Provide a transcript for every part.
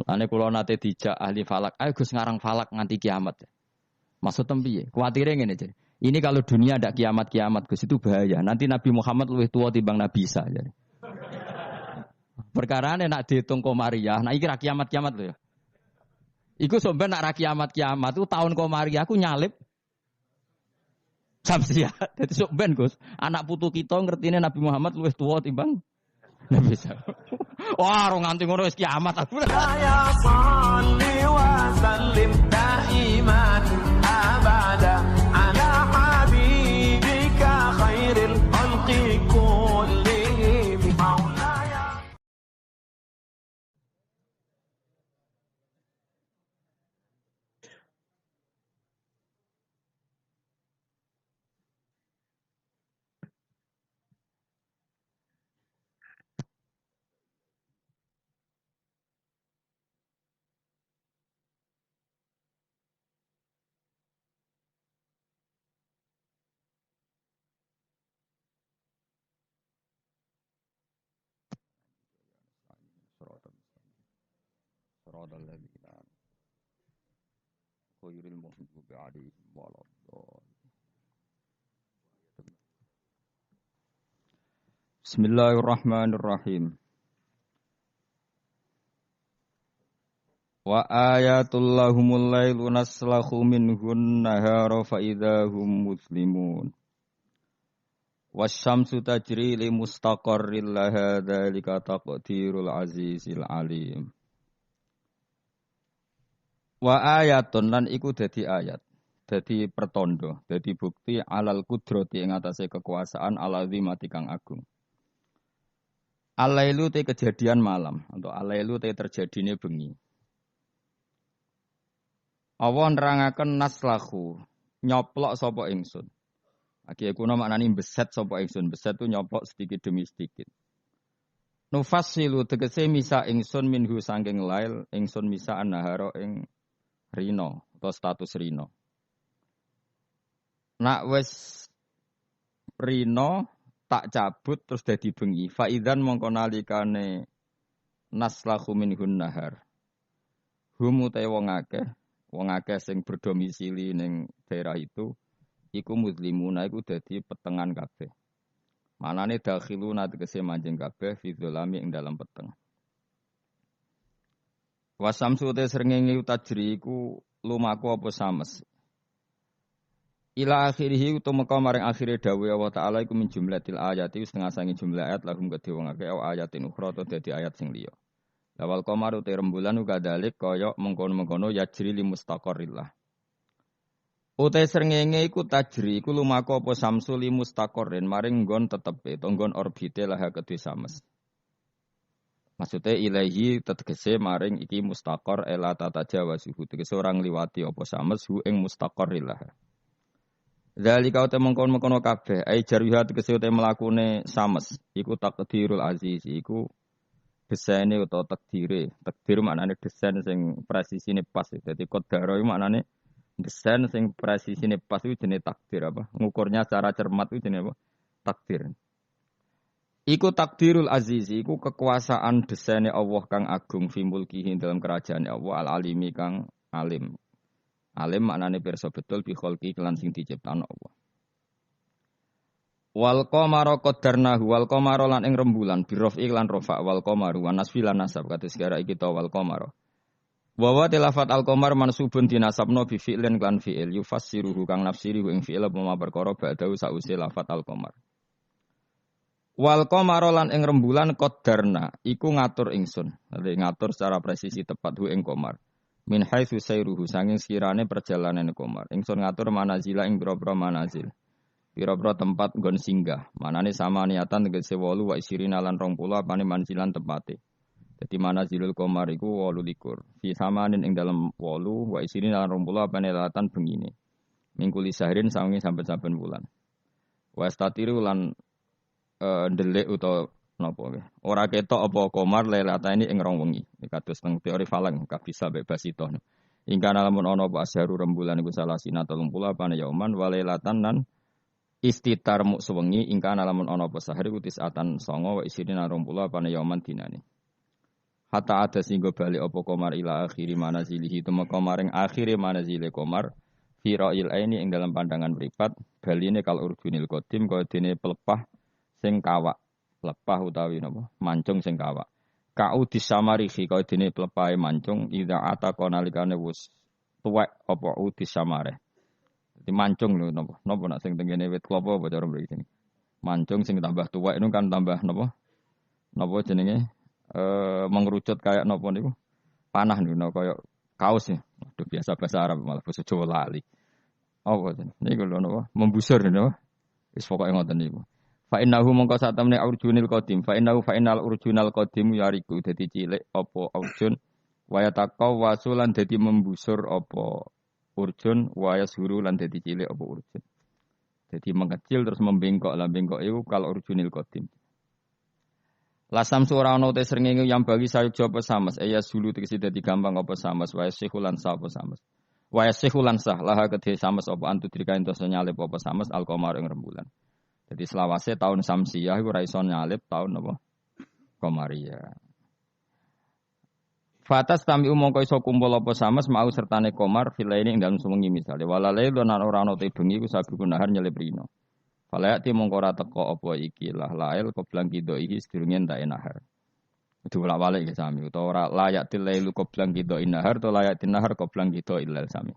Ane kula nate dijak ahli falak, ayo Gus ngarang falak nganti kiamat. Maksud piye? Kuwatire ngene aja. Ini kalau dunia ada kiamat-kiamat Gus itu bahaya. Nanti Nabi Muhammad lebih tua timbang Nabi Isa. Jadi. Perkara nak dihitung komariah, nah iki ra kiamat-kiamat lho ya. Iku sampean nak ra kiamat-kiamat itu tahun komariah aku nyalip Samsia. Dadi sok ben Gus, anak putu kita ngertine Nabi Muhammad luwih tua timbang Nabi Isa. Wah, ora nganti ngono wis kiamat aku. Ya shalli wa sallim daiman abada ala habibika khairil khalqi kullihim maulaya. Siratal ladzina khairil maghdubi 'alaihim waladdallin. Bismillahirrahmanirrahim. Wa ayatul lahumul lailu naslahu minhun nahara fa idzahum muslimun. Wasyamsu tajri li mustaqarril laha dzalika taqdirul azizil alim. Wa ayatun lan iku dadi ayat, dadi pertondo, dadi bukti alal kudrati ing atase kekuasaan alazimati kang agung. Alailu te kejadian malam atau alailu te terjadine bengi. Allah nerangaken naslahu, nyoplok sapa ingsun. Aki kuna maknane beset sapa ingsun, beset tu nyoplok sedikit demi sedikit. Nufassilu tegese misa ingsun minhu sangking lail, ingsun misa annahara ing rino atau status rino. Nak wis rino tak cabut terus dadi bengi. Faidan mongko nalikane naslahu minhun nahar. Hum utahe wong akeh sing berdomisili ning daerah itu iku muslimuna iku dadi petengan kabeh. Manane dakhiluna tegese manjing kabeh fi dzalami ing dalam peteng. Wasamsu te srengenge tajri iku lumaku apa sames. Ila akhirih utamaka maring akhire dawuh Allah taala iku min jumlatil ayati setengah sangi jumlah ayat lahum kedhe wong akeh ayatin ukhra to dadi ayat sing liya. Lawal qamaru te rembulan uga dalik kaya mengkono-mengkono yajri li mustaqarrillah. Utai srengenge iku tajri iku lumaku apa samsu li mustaqarrin maring nggon tetepe to nggon orbite lah kedhe sames. Maksudnya ilahi tegese maring iki mustaqor ela tata jawa suhu tegese orang liwati apa sames hu ing mustaqorrillah. Zalika uta mengkon-mengkono kabeh ai jarwiha tegese uta mlakune sames iku takdirul aziz iku desaine utawa takdire. Takdir maknane desain sing presisine pas. Dadi qadara iku maknane desain sing presisine pas iku jenenge takdir apa? Ngukurnya secara cermat iku jenenge apa? Takdir. Iku takdirul aziz, iku kekuasaan desaine Allah kang agung fi mulkihi dalam kerajaan Allah al-alimi kang alim. Alim maknane pirsa betul bi khalqi kelan sing diciptakno Allah. Wal qamara qaddarnahu wal qamara lan ing rembulan bi rafi lan rafa wal qamaru wa nasfi lan nasab kados gara iki ta wal qamara. Wa tilafat al qamar mansubun dinasabno bi fi'lin lan fi'il yufassiruhu kang nafsiri ing fi'il apa perkara ba'dahu sause lafat al qamar. Wal qamara lan ing rembulan qaddarna iku ngatur ingsun. Dadi ngatur secara presisi tepat hu ing qamar. Min haitsu sayruhu sanging sekirane perjalanan qamar. Ingsun ngatur manazila ing pira-pira manazil. Pira-pira tempat nggon singgah. Manane sama niatan tegese 8 wa isirina lan 20 apane manzilan tempate. Dadi manazilul qamar iku 28. Fi samanin ing dalem 8 wa isirina lan 20 apane latan bengine. Mingkuli sahrin sawengi saben-saben wulan. Wa statiru lan ndelik utawa napa nggih. Ora ketok apa qamar lailata ini ing rong wengi. Kados teng teori falang kabisa bebas itu. Ingkana lamun ana apa asharu rembulan iku salah sina 30 apane yauman walailatan lan istitar muk sewengi ingkana lamun ana apa sahar iku tisatan 9 wa isirina 20 apane yauman dinane. hatta ada singgo balik apa komar ila akhiri manazilihi temeka maring akhire manazile komar fi ra'il aini ing dalam pandangan mripat baline kal urjunil qadim kaya dene pelepah sing kawak lepah utawi napa mancung sing kawak kau disamarihi kaya dene pelepahe mancung ida ata konalikane wis tuwek apa disamare dadi mancung lho napa nak sing tengene wit klopo apa cara mriki mancung sing tambah tuwek itu kan tambah napa jenenge mengerucut kayak napa niku panah niku kaya kaos ya. Aduh biasa bahasa Arab malah basa Jawa lali. Apa jenenge niku lho napa membusur napa wis pokoke ngoten niku. Fa innahu mongko satemene urjunil qadim fa innal urjunal qadim yariku dadi cilik apa urjun waya taqaw wasulan dadi membusur apa urjun waya suru lan dadi cilik apa urjun. Jadi mengecil terus membengkok lah bengkok itu kalau urjunil qadim. Lasam suara ono te srengenge yang bagi sayuk jawab samas ya sulu tegese dadi gampang apa samas wa sihulan sa apa samas. Wa sihulan sah laha kedhe samas apa antu dirikain to nyalip apa samas alqamar ing rembulan. Jadi selawase tahun Samsiyah iku ora iso nyalip tahun apa Qamariyah. Fatas tami mongko iso kumpul apa samas mau sertane komar filaine ing dalem sewengi misale walale lan ora ono te bengi ku sabi kunahar nyelip rino. Falayati mongko ora teko apa iki lah lail koblang kido iki sedurunge entek nahar. Itu bolak-balik iki sami utawa ora layak tilailu koblang kido nahar to layak tinahar koblang kido ilal sami.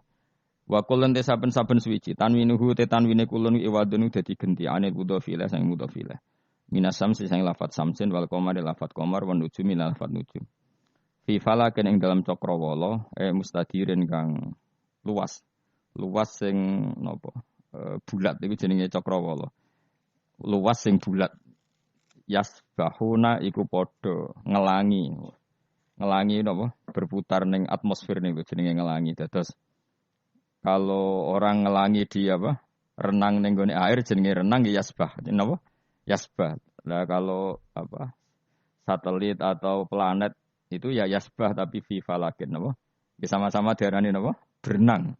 Wa kulun te saben-saben suwiji tanwinuhu te tanwine kulun iwadun dadi gentiane mudhofile sang mudhofile. Minasam sing lafat samsin wal qamar lafat qamar wan nujumi lafat nujum. Fi falaken ing dalam cakrawala mustadirin kang luas sing napa bulat iku jenenge cakrawala. Luas sing bulat. Yasbahuna iku padha ngelangi napa berputar ning atmosfer niku jenenge ngelangi. Dados kalau orang ngelangi di apa? Renang ning gone air jenenge renang ya yasbah. Napa? Yasbah. Lah kalau apa? Satelit atau planet itu ya yasbah tapi fi falakin napa? Ya sama-sama diarani napa? Berenang.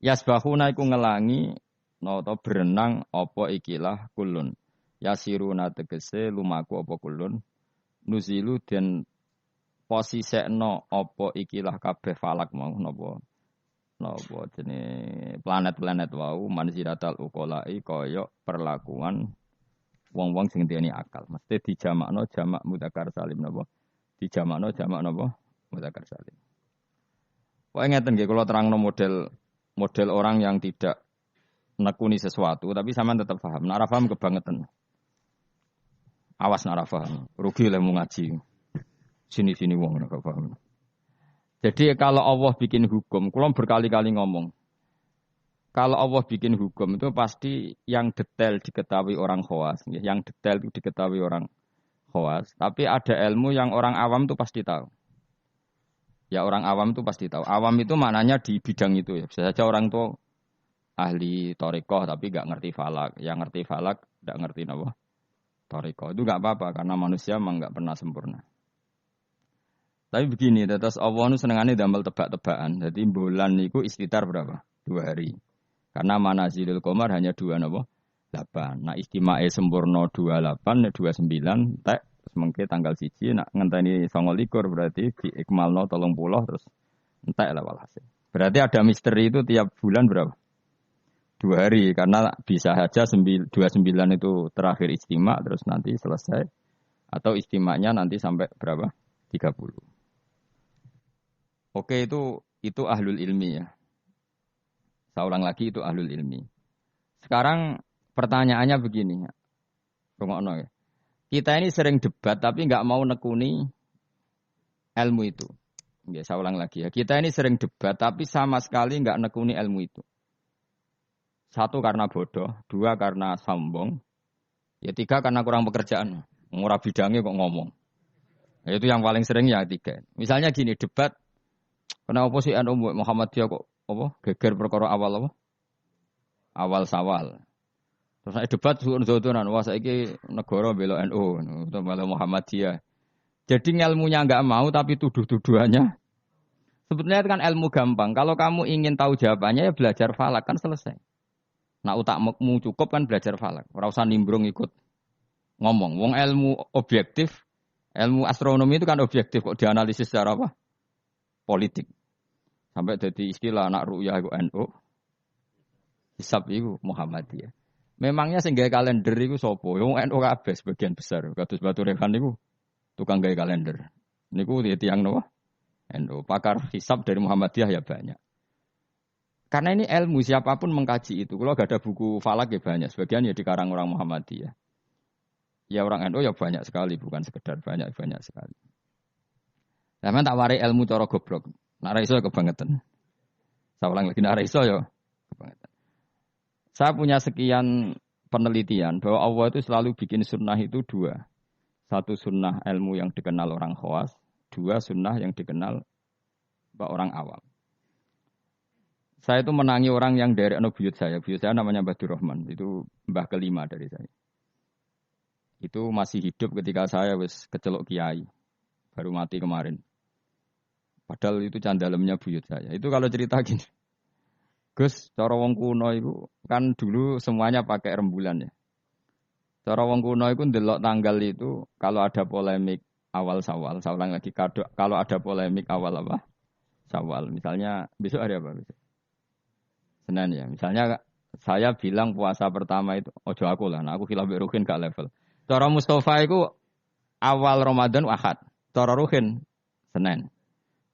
Yasbahuna iku ngelangi nata berenang apa ikilah kulun. Yasiruna tegese lumaku apa kulun. Nuzilu den posisekno apa ikilah kabeh falak mau napa jenenge planet-planet wau manziratal uqala'i kaya perlakuan wong-wong sing duweni akal. Mesti dijamakno jamak mudzakkar salim napa? Dijamakno jamak napa? Mudzakkar salim. Kok ngeten nggih kula terangno model orang yang tidak nekuni sesuatu tapi sampean tetap paham. Nek ora paham kebangetan. Awas nek ora paham, rugi lek mu ngaji. Sini-sini wong nek paham. Jadi kalau Allah bikin hukum, kula berkali-kali ngomong. Kalau Allah bikin hukum itu pasti yang detail diketahui orang khawas, yang detail itu diketahui orang khawas, tapi ada ilmu yang orang awam itu pasti tahu. Ya orang awam itu pasti tahu. Awam itu maknanya di bidang itu ya. Bisa saja orang itu ahli thariqah tapi enggak ngerti falak. Yang ngerti falak enggak ngerti napa? Thariqah. Itu enggak apa-apa karena manusia memang enggak pernah sempurna. Tapi begini, terus Allah itu senengannya damel tebak-tebakan. Jadi bulan itu istitar berapa? 2 hari. Karena manazilul qamar hanya 2 napa? 8. Nah istimae sempurna 28, 29, tek semengke tanggal 1, nak ngenteni 29 berarti diikmalno 30 terus entek lah walhasil. Berarti ada misteri itu tiap bulan berapa? 2 hari karena bisa saja 29 itu terakhir istimak terus nanti selesai atau istimaknya nanti sampai berapa? 30. Oke itu ahlul ilmi ya. Saya ulang lagi itu ahlul ilmi. Sekarang pertanyaannya begini. Rungokno ya. Kita ini sering debat tapi enggak mau nekuni ilmu itu. Ya, saya ulang lagi ya. Kita ini sering debat tapi sama sekali enggak nekuni ilmu itu. 1 karena bodoh, 2 karena sombong, ya 3 karena kurang pekerjaan. Ora bidangnya kok ngomong. Ya, itu yang paling sering ya 3. Misalnya gini, debat kenapa sih NU Muhammadiyah kok apa geger perkara awal apa? Awal Sawal. Terus nek debat suun-suunan wah saiki negara bela NU atau bela Muhammadiyah. Jadi ilmunya enggak mau tapi tuduh-tuduhannya. Sebetulnya kan ilmu gampang. Kalau kamu ingin tahu jawabannya ya belajar falak kan selesai. Nah utakmu cukup kan belajar falak. Ora usah nimbrung ikut ngomong. Wong ilmu objektif Ilmu astronomi itu kan objektif kok dianalisis secara apa? Politik. Sampai jadi istilah anak ru'yah itu NU. Hisab itu Muhammadiyah. Memangnya sing gawe kalender iku sapa? Wong NU kabeh sebagian besar. Kados Batu Rehan niku tukang gawe kalender. Niku tiyang napa? NU. Pakar hisab dari Muhammadiyah ya banyak. Karena ini ilmu siapapun mengkaji itu. Kalau gak ada buku falak ya banyak. Sebagian ya dikarang orang Muhammadiyah. Ya orang NU ya banyak sekali, bukan sekedar banyak sekali. Sampeyan tak wari ilmu cara goblok. Nek ra iso ya kebangetan. Saya ulang lagi nek ra iso ya kebangetan. Saya punya sekian penelitian bahwa Allah itu selalu bikin sunnah itu dua. Satu sunnah ilmu yang dikenal orang khawas, dua sunnah yang dikenal orang awam. Saya itu menangi orang yang dari buyut saya. Buyut saya namanya Mbah Durrahman. Itu mbah kelima dari saya. Itu masih hidup ketika saya wis kecelok kiai. Baru mati kemarin. Padahal itu candalemnya buyut saya. Itu kalau cerita gini. Gus, cara wong kuno itu kan dulu semuanya pakai rembulan ya. Cara wong kuno itu ndelok tanggal itu kalau ada polemik awal Syawal. Saya ulang lagi, kalau ada polemik awal apa? Syawal. Misalnya besok hari apa besok? Senin ya. Misalnya saya bilang puasa pertama itu ojo aku lah. Nah aku khilaf Ruhin gak level. Cara Mustafa itu awal Ramadan Ahad. Cara Ruhin Senin.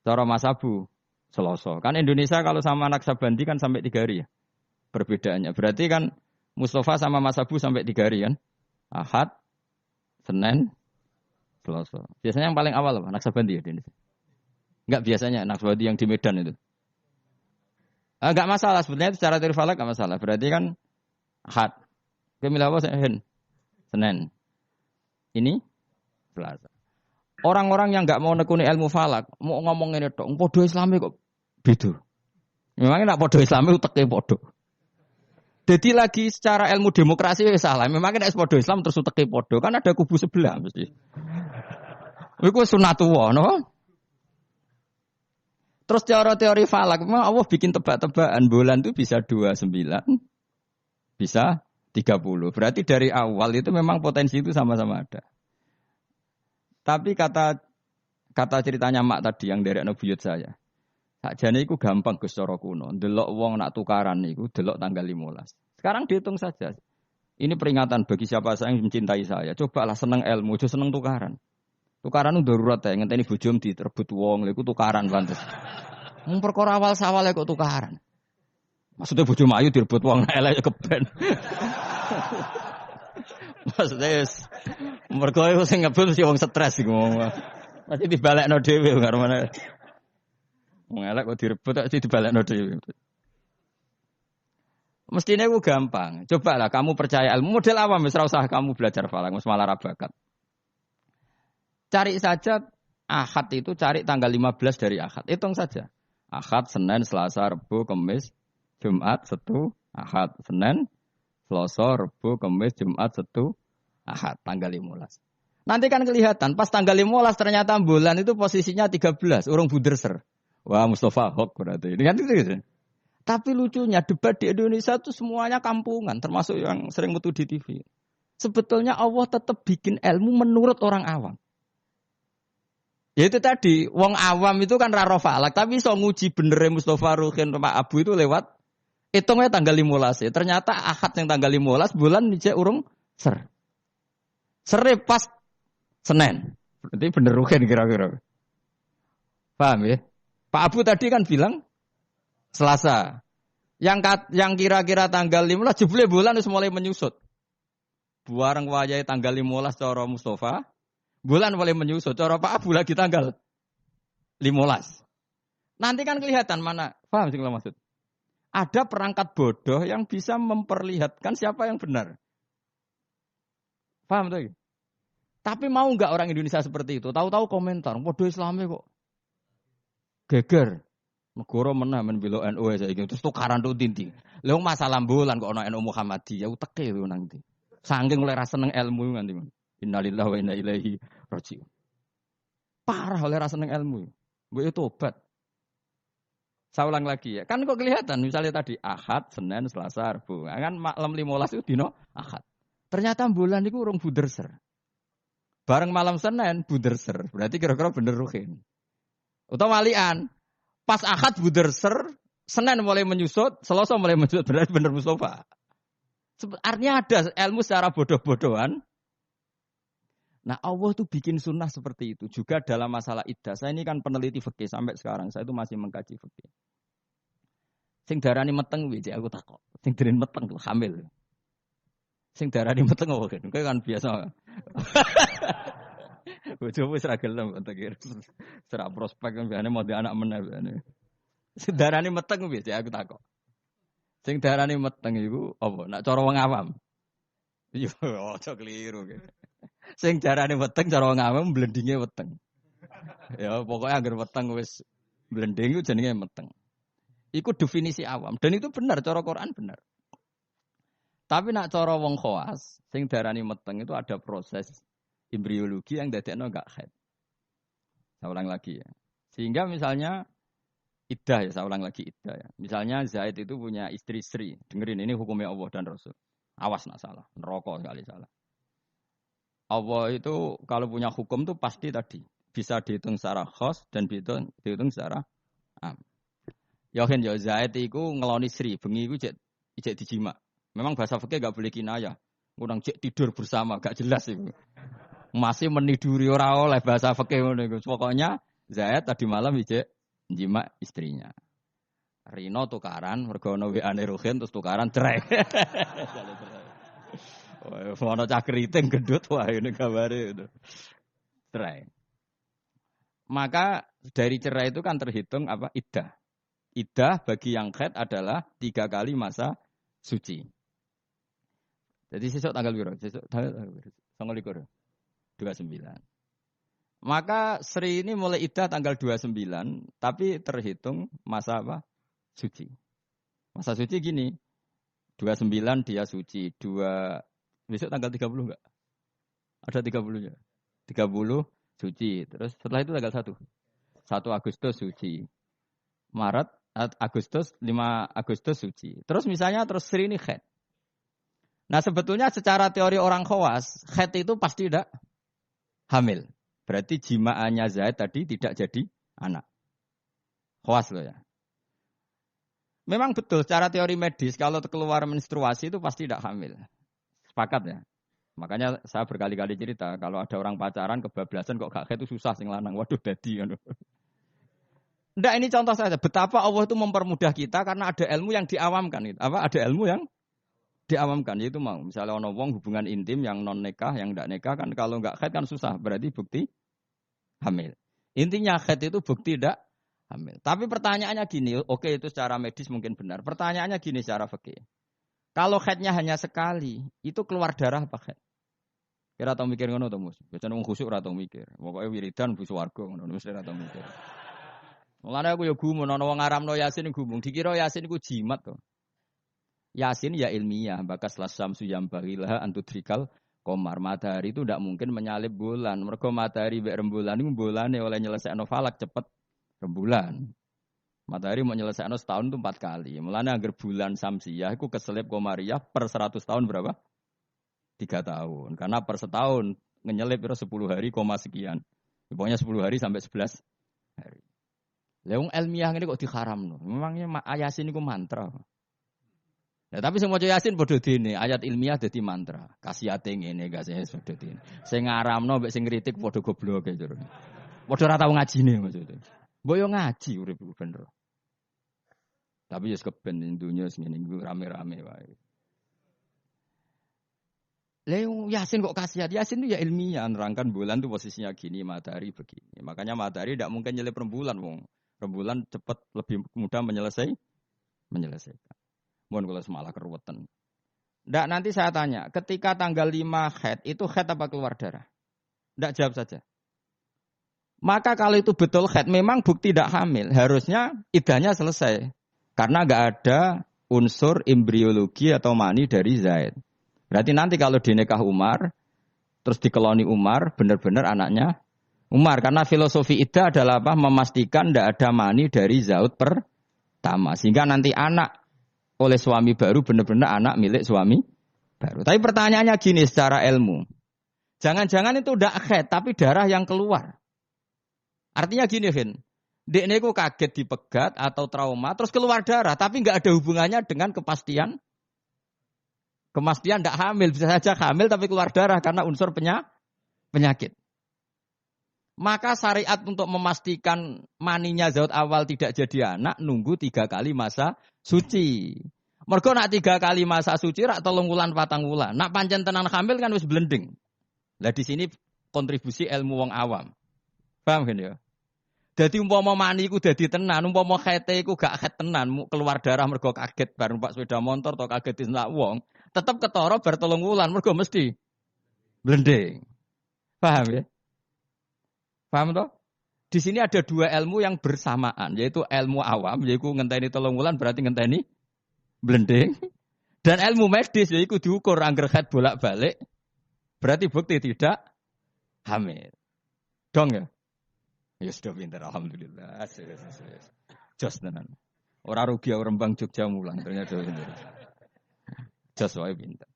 Cara Mas Abu Selasa. Kan Indonesia kalau sama anak Sabandi kan sampai 3 hari ya. Perbedaannya. Berarti kan Mustafa sama Mas Abu sampai 3 hari kan. Ahad, Senin, Selasa. Biasanya yang paling awal apa? Anak Sabandi ya di Indonesia. Enggak biasanya anak Sabandi yang di Medan itu. Enggak masalah, sebetulnya secara teori falak enggak masalah. Berarti kan Ahad. Kemilah apa Senin. Ini Selasa. Orang-orang yang enggak mau nekuni ilmu falak, mau ngomong ini tok, podo Islami kok beda. Memangnya nak podo Islami uteke podo. Jadi lagi secara ilmu demokrasi ya salah. Memangnya nak podo Islam terus uteke podo, kan ada kubu sebelah mesti. Iku sunatullah, no? Terus teori falak, memang Allah bikin tebak-tebakan bulan itu bisa 29, bisa 30. Berarti dari awal itu memang potensi itu sama-sama ada. Tapi kata ceritanya mak tadi yang dari buyut saya. Sakjane iku gampang Gus cara kuno. Delok wong nak tukaran niku delok tanggal 15. Sekarang dihitung saja. Ini peringatan bagi siapa yang mencintai saya. Cobalah seneng ilmu, aja seneng tukaran. Tukaran itu darurat ya, ngenteni bojom diterbut wong, lha iku tukaran pantes. Mung perkara awal sawale kok tukaran. Maksudnya bojo ayu direbut wong elek keben. Maksudnya mergo sing ngebut mesti wong stres iku. Mesti dibalekno dhewe karo mana. Wong elek kok direbut mesti dibalekno dhewe. Mestine ku gampang. Cobalah kamu percaya ilmu model awam wis ora usah kamu belajar falak, wis malah ra bakat. Cari saja Ahad itu cari tanggal 15 dari Ahad. Hitung saja. Ahad, Senin, Selasa, Rabu, Kamis, Jumat, Sabtu, Ahad. Senin, Selasa, Rabu, Kamis, Jumat, Sabtu, Ahad. Tanggal 15. Nanti kan kelihatan. Pas tanggal 15 ternyata bulan itu posisinya 13. Urung buderser. Wah Mustafa Hok berarti. Ini kan gitu. Tapi lucunya debat di Indonesia itu semuanya kampungan. Termasuk yang sering metu di TV. Sebetulnya Allah tetap bikin ilmu menurut orang awam. Ya itu tadi, wong awam itu kan raro falak, tapi iso nguji bener Mustafa Ruhin Pak Abu itu lewat hitungnya tanggal 15. Ternyata Ahad yang tanggal 15 bulan dijek urung ser. Sere pas Senin. Berarti bener Ruhin kira-kira. Paham ya? Pak Abu tadi kan bilang Selasa. Yang kira-kira tanggal 15 jebule bulan wis mulai menyusut. Buareng wayahe tanggal 15 cara Mustafa. Bulan mulai menyusut, cara Pak Abu lagi tanggal 15. Nanti kan kelihatan mana, paham sih kalau maksud? Ada perangkat bodoh yang bisa memperlihatkan siapa yang benar. Paham tuh? Tapi mau nggak orang Indonesia seperti itu? Tahu-tahu komentar, bodoh Islami kok. Geger. Negara menah membela NU saya gitu. Terus tukaran tuh tinti. Lalu masalah bulan kok ono NU Muhammadiyah, uteke lu nanti. Saking mulai rasa seneng ilmu nanti. Innalillahi wa inna ilaihi raji'un. Parah oleh rasa seneng ilmu. Mbok itu obat. Saya ulang lagi ya. Kan kok kelihatan misalnya tadi Ahad, Senin, Selasa, Rabu. Kan malam 15 itu dino Ahad. Ternyata bulan itu urung buderser. Bareng malam Senin buderser. Berarti kira-kira bener ruhin. Utawa walian. Pas Ahad buderser, Senin mulai menyusut, Selasa mulai menyusut. Berarti bener Mustafa. Artinya ada ilmu secara bodoh-bodohan. Nah Allah tuh bikin sunnah seperti itu. Juga dalam masalah iddah. Saya ini kan peneliti fikih sampai sekarang. Saya itu masih mengkaji fikih. Sing darani meteng wiji aku takok. Sing darani meteng tuh hamil. Sing darani meteng apa kan? Kayak kan biasa. Bojo wis ra gelem tak kira. Serak prospek kan biasane mau di anak meneh biasane. Sing darani meteng wiji aku takok. Sing darani meteng iku apa? Nak cara wong awam. Yo aja keliru gitu. Sing darani meteng cara wong awam blendinge weteng. Ya pokoknya agar weteng wis blending iku jenenge meteng. Iku definisi awam dan itu benar cara Quran benar. Tapi nak cara wong khawas sing darani meteng itu ada proses embriologi yang dadekno gak haid. Saya ulang lagi ya. Sehingga misalnya iddah ya, saya ulang lagi iddah ya. Misalnya Zaid itu punya istri Sri. Dengerin ini hukumnya Allah dan Rasul. Awas nak salah, neraka sekali salah. Allah itu kalau punya hukum tuh pasti tadi bisa dihitung secara khas dan dihitung secara am. Yakin ya Zaid iku ngeloni Sri, bengi iku cek dijima. Memang bahasa fikih gak boleh kinayah. Kurang cek tidur bersama, gak jelas itu. Masih meniduri ora oleh bahasa fikih ngono iku. Pokoknya Zaid tadi malam cek jima istrinya. Rino tukaran, mergo ono WA-ne Ruhin terus tukaran cerai. Ono cah keriting gendut wah ini gambare itu. Cerai. Maka dari cerai itu kan terhitung apa? Iddah. Iddah bagi yang haid adalah 3 kali masa suci. Jadi sesuk tanggal piro? Sesuk tanggal 29. Maka Sri ini mulai iddah tanggal 29, tapi terhitung masa apa? Suci. Masa suci gini. 29 dia suci, besok tanggal 30 enggak? Ada 30-nya. 30 suci. Terus setelah itu tanggal 1. 1 Agustus suci. Maret Agustus, 5 Agustus suci. Terus misalnya terus Sri ini haid. Nah sebetulnya secara teori orang khawas, haid itu pasti tidak hamil. Berarti jimaannya Zaid tadi tidak jadi anak. Khawas loh ya. Memang betul secara teori medis kalau keluar menstruasi itu pasti tidak hamil. Sepakat ya. Makanya saya berkali-kali cerita kalau ada orang pacaran kebablasan kok gak haid itu susah sing lanang. Waduh dadi ngono. Ndak ini contoh saja betapa Allah itu mempermudah kita karena ada ilmu yang diawamkan itu. Apa ada ilmu yang diawamkan yaitu mau misalnya ono wong hubungan intim yang non nikah yang ndak nikah kan kalau nggak haid kan susah berarti bukti hamil. Intinya haid itu bukti ndak hamil. Tapi pertanyaannya gini, oke itu secara medis mungkin benar. Pertanyaannya gini secara fikih. Kalau haidnya hanya sekali, itu keluar darah apa haid? Kira tau mikir ngono to, Mus? Biasane wong khusuk ora tau mikir. Pokoke wiridan bu swarga ngono mesti ora tau mikir. Mulane aku ya gumun ana wong ngaramno Yasin gumun. Dikira Yasin iku jimat to. Yasin ya ilmiah, bakas lasamsu yang bagilah antudrikal komar. Matahari itu tidak mungkin menyalip bulan. Mergo matahari mbek rembulan iku bulane oleh nyelesaikno falak cepet rembulan. Matahari mau nyelesaikno setahun itu 4 kali. Mulane anggar bulan samsiyah iku keselip komariah per 100 tahun berapa? 3 tahun. Karena per setahun ngenyelip 10 hari koma sekian. Pokoknya 10 hari sampai 11 hari. Leung ilmiah ini kok diharamno. Memangnya Yasin iku mantra. Ya, tapi sing maca Yasin padha dene, ayat ilmiah dadi mantra. Kasihate ngene gak sih padha dene. Sing ngaramno mbek sing ngritik padha gobloke jero. Padha ora tau ngajine maksudnya. Mbok yo ngaji urip bener. Tapi ya keben dunya sing ngene iku rame-rame wae. Leung Yasin kok kasihat? Yasin itu ya ilmiah nerangkan bulan itu posisinya gini, matahari begini. Makanya matahari tidak mungkin nyelip rembulan wong. Rembulan cepat lebih mudah menyelesaikan. Mohon kalau semalah keruwetan. Ndak nanti saya tanya, ketika tanggal 5 haid, itu haid apa keluar darah? Ndak jawab saja. Maka kalau itu betul haid, memang bukti tidak hamil. Harusnya iddahnya selesai. Karena nggak ada unsur embriologi atau mani dari Zaid. Berarti nanti kalau dinikah Umar, terus dikeloni Umar, benar-benar anaknya Umar. Karena filosofi iddah adalah apa? Memastikan tidak ada mani dari Zaud pertama. Sehingga nanti anak oleh suami baru benar-benar anak milik suami baru. Tapi pertanyaannya gini secara ilmu. Jangan-jangan itu ndak haid tapi darah yang keluar. Artinya gini, Vin. Dekne ku kaget dipegat atau trauma terus keluar darah tapi enggak ada hubungannya dengan kepastian tidak hamil. Bisa saja hamil tapi keluar darah karena unsur penyakit. Maka syariat untuk memastikan maninya zat awal tidak jadi anak nunggu 3 kali masa suci. Mergo nak 3 kali masa suci rak 3 wulan 4 wulan. Nak pancen tenan hamil kan wis blending. Lah di sini kontribusi ilmu wong awam. Paham kan ya? Jadi umpama mani iku dadi tenan, umpama khete iku gak khet tenan, keluar darah mergo kaget bar numpak sepeda motor atau kaget disentak wong, tetep ketara bar 3 wulan mergo mesti blending. Paham ya? Paham toh? Di sini ada 2 ilmu yang bersamaan, yaitu ilmu awam, yaitu ngenteni 3 wulan berarti ngenteni blending, dan ilmu medis yaitu diukur angger khet bolak-balik, berarti bukti tidak hamil. Dong ya? Ya sudah pinter, alhamdulillah. Jos tenan. Ora rugi Rembang Jogja mulang ternyata pinter. Jos wae pinter.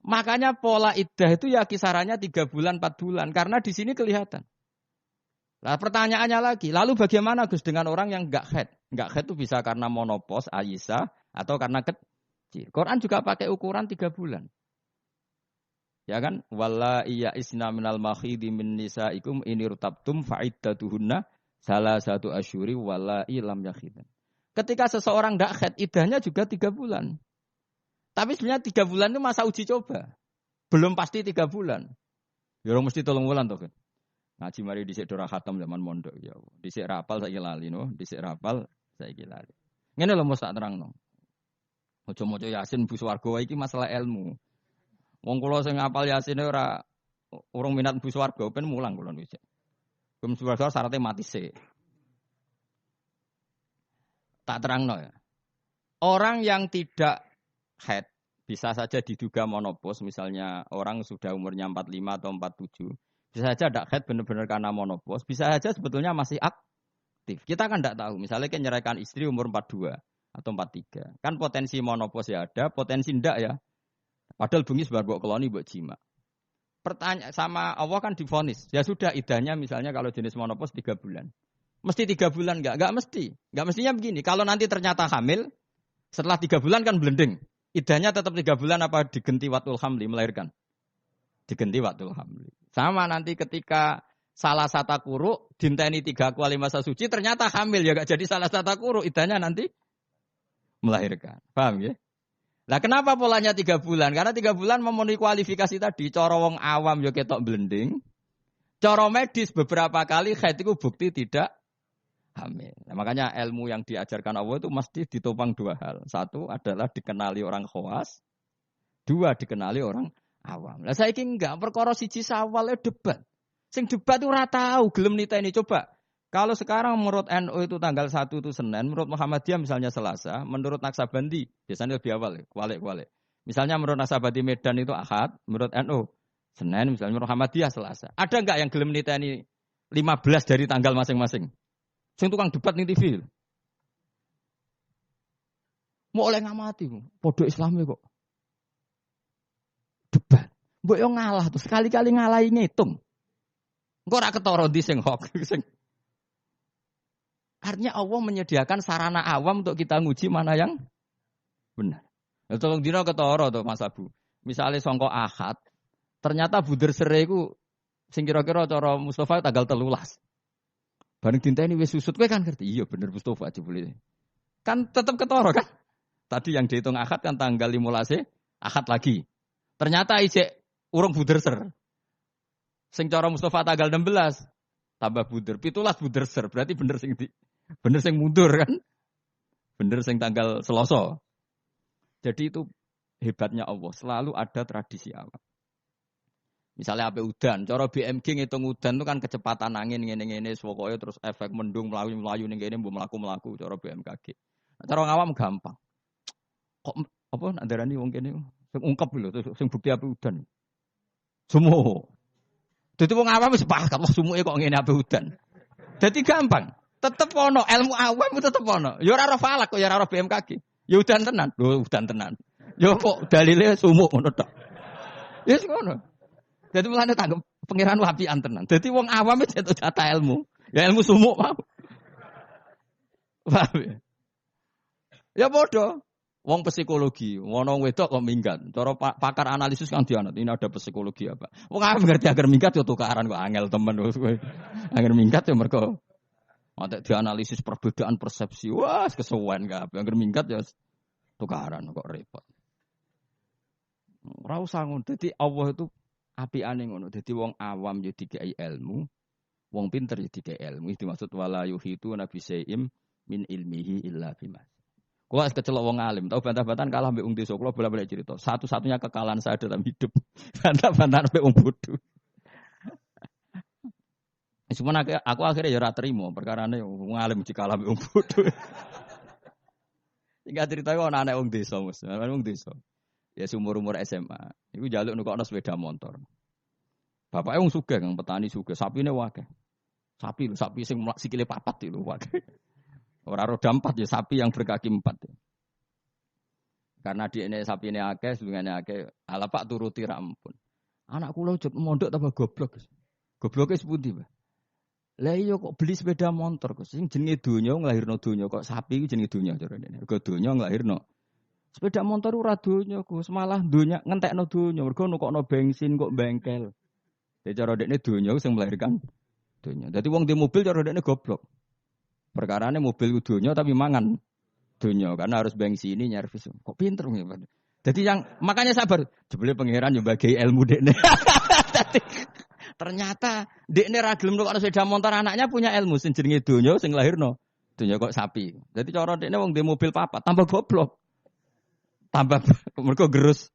Makanya pola iddah itu ya kisarannya 3 bulan 4 bulan karena di sini kelihatan. Nah, pertanyaannya lagi, lalu bagaimana Gus dengan orang yang enggak haid? Enggak haid itu bisa karena monopos, Aisyah atau karena kecil. Quran juga pakai ukuran 3 bulan. Ya kan? Walla iya isna minal makhidi min nisaikum ini rutabtum fa'iddatuhunna salah satu asyuri walla ilam yakhidan. Ketika seseorang tidak haid, iddahnya juga 3 bulan. Tapi sebenarnya 3 bulan itu masa uji coba. Belum pasti 3 bulan. Ya mesti 3 bulan toh kan. Ngaji mari dhisik dora khatam zaman mondok ya. Dhisik rapal saiki lali no, dhisik rapal saiki lali. Ngene lho mesti tak terangno. Moco-moco Yasin bu swarga wae iki masalah ilmu. Wong kula sing ngapal Yasin ora urung minat bu swarga ben mulang kula dhisik. Bu swarga syaratnya mati sik. Tak terangno ya. Orang yang tidak haid bisa saja diduga monopos, misalnya orang sudah umurnya 45 atau 47. Bisa saja tidak haid benar-benar karena monopos, bisa saja sebetulnya masih aktif. Kita kan tidak tahu, misalnya kan nyeraikan istri umur 42 atau 43. Kan potensi monopos ya ada, potensi tidak ya. Padahal bunyi sebar mbok keloni mbok jima. Pertanyaan sama Allah kan divonis. Ya sudah iddahnya misalnya kalau jenis monopos 3 bulan. Mesti 3 bulan enggak? Enggak mesti. Enggak mestinya begini. Kalau nanti ternyata hamil, setelah 3 bulan kan blending. Iddahnya tetap 3 bulan apa digenti watul hamli melahirkan? Digenti watul hamli. Sama nanti ketika salah satu kuru dinteni 3 kali masa suci ternyata hamil ya enggak jadi salah satu kuru, iddahnya nanti melahirkan. Paham ya? Lah kenapa polanya 3 bulan? Karena 3 bulan memenuhi kualifikasi tadi. Cara wong awam yo ketok blending. Cara medis beberapa kali haid itu bukti tidak hamil. Nah, makanya ilmu yang diajarkan Allah itu mesti ditopang 2 hal. 1 adalah dikenali orang khawas. 2 dikenali orang awam. Lah saiki enggak perkara siji sawal debat. Sing debat itu ora tahu gelem niteni coba. Kalau sekarang menurut NU itu tanggal 1 itu Senin, menurut Muhammadiyah misalnya Selasa, menurut Naksabandi, biasanya lebih awal, kualik. Misalnya menurut Naksabandi Medan itu Ahad, menurut NU Senin, misalnya menurut Muhammadiyah Selasa. Ada enggak yang gelem niteni 15 dari tanggal masing-masing? Sing tukang debat ning TV. Mau oleh ngamati, podo Islami kok. Debat. Mbok yo ngalah tuh, sekali-kali ngalahi ngitung. Engko ora ketara ndi sing hok sing. Artinya Allah menyediakan sarana awam untuk kita nguji mana yang benar. Ya, tolong dino ketara tuh Mas Abu. Misalnya songko Ahad, ternyata buder sere iku sing kira-kira cara Mustafa tanggal 13. Bareng dinteni wis susut kowe kan ngerti. Iya bener Mustafa jebule. Kan tetap ketara kan? Tadi yang dihitung Ahad kan tanggal 15 Ahad lagi. Ternyata isik urung buder ser. Sing cara Mustafa tanggal 16 tambah buder, 17 buder ser. Berarti bener sing mundur kan? Bener sing tanggal Selasa. Jadi itu hebatnya Allah, selalu ada tradisi awam. Misalnya ape udan, cara BMG ngitung udan itu kan kecepatan angin ngene-ngene pokoke terus efek mendung melayu ning kene mbok mlaku-mlaku cara BMKG. Nah, cara ngawam gampang. Kok apa ndarani wong kene sing ungkep lho sing bukti ape udan. Sumo. Dadi wong awam wis sepakat wah sumuke kok ngene ape udan. Dadi gampang. Tetep ono ilmu awam itu tetep ono. Ya ora falak kok ya ora BMKG. Ya udan tenan. Lho udan tenan. Ya kok dalile sumuk ngono tok. Ya ngono. Dadi mulane tanggep pangeran wapian tenan. Dadi wong awam wis jatuh jatah ilmu. Ya ilmu sumuk wae. Paham ya? Ya bodoh. Wong psikologi, wong wedok kok minggat. Cara pakar analisis kan dianut. Ini ada psikologi apa? Wong awam ngerti agar minggat yo tukaran kok angel temen. Agar minggat yo mergo ada dianalisis perbedaan persepsi. Wah, kesuwen kabeh. Agar minggat ya tukaran kok repot. Ora usah ngono. Dadi Allah itu apiane ngono. Dadi wong awam yo dikai ilmu, wong pinter yo dikai ilmu. Itu maksud wala yuhitu nabi saim min ilmihi illa bima. Kok kecelok wong alim, tau bantah-bantahan kalah mbek wong desa. Kula bolak-balik cerita. Satu-satunya kekalahan saya dalam hidup. Bantah-bantahan mbek wong bodho. Cuma aku akhirnya ya ora trimo, perkarane wong alim dikalah mbek wong bodho. Sing cerita kok ana anak wong desa, Mas. Wong desa. Ya umur-umur SMA. Iku njaluk nukokno sepeda motor. Bapake wong sugih, Kang, petani sugih, sapine akeh. Sapi sing sikile papat itu akeh. Ora roda 4 ya sapi yang berkaki 4. Ya. Karena di ini sapi ini akeh, sedungane akeh, ala Pak turuti ra ampun. Anak kula ujug mondok tambah goblok. Gobloke sepundi, Pak? Lah iya kok beli sepeda motor kok sing jenenge donya nglahirno donya kok sapi iki jenenge donya carane. Mergo donya nglahirno. Sepeda motor ora donya Gus, malah donya ngentekno donya. Mergo nukokno bensin kok bengkel. Dadi cara dekne donya sing melahirkan donya. Dadi wong di mobil cara dekne goblok. Perkarane mobil donya tapi mangan donya karena harus bensini nyervis. Kok pinter ngene. Jadi yang makanya sabar. Jebule pangeran yo bagi ilmu dekne. Ternyata dekne ra gelem kok sepeda motor anaknya punya ilmu sing jenenge donya sing lahirno. Donya kok sapi. Jadi cara dekne wong di mobil papat tambah goblok. Tambah mergo gerus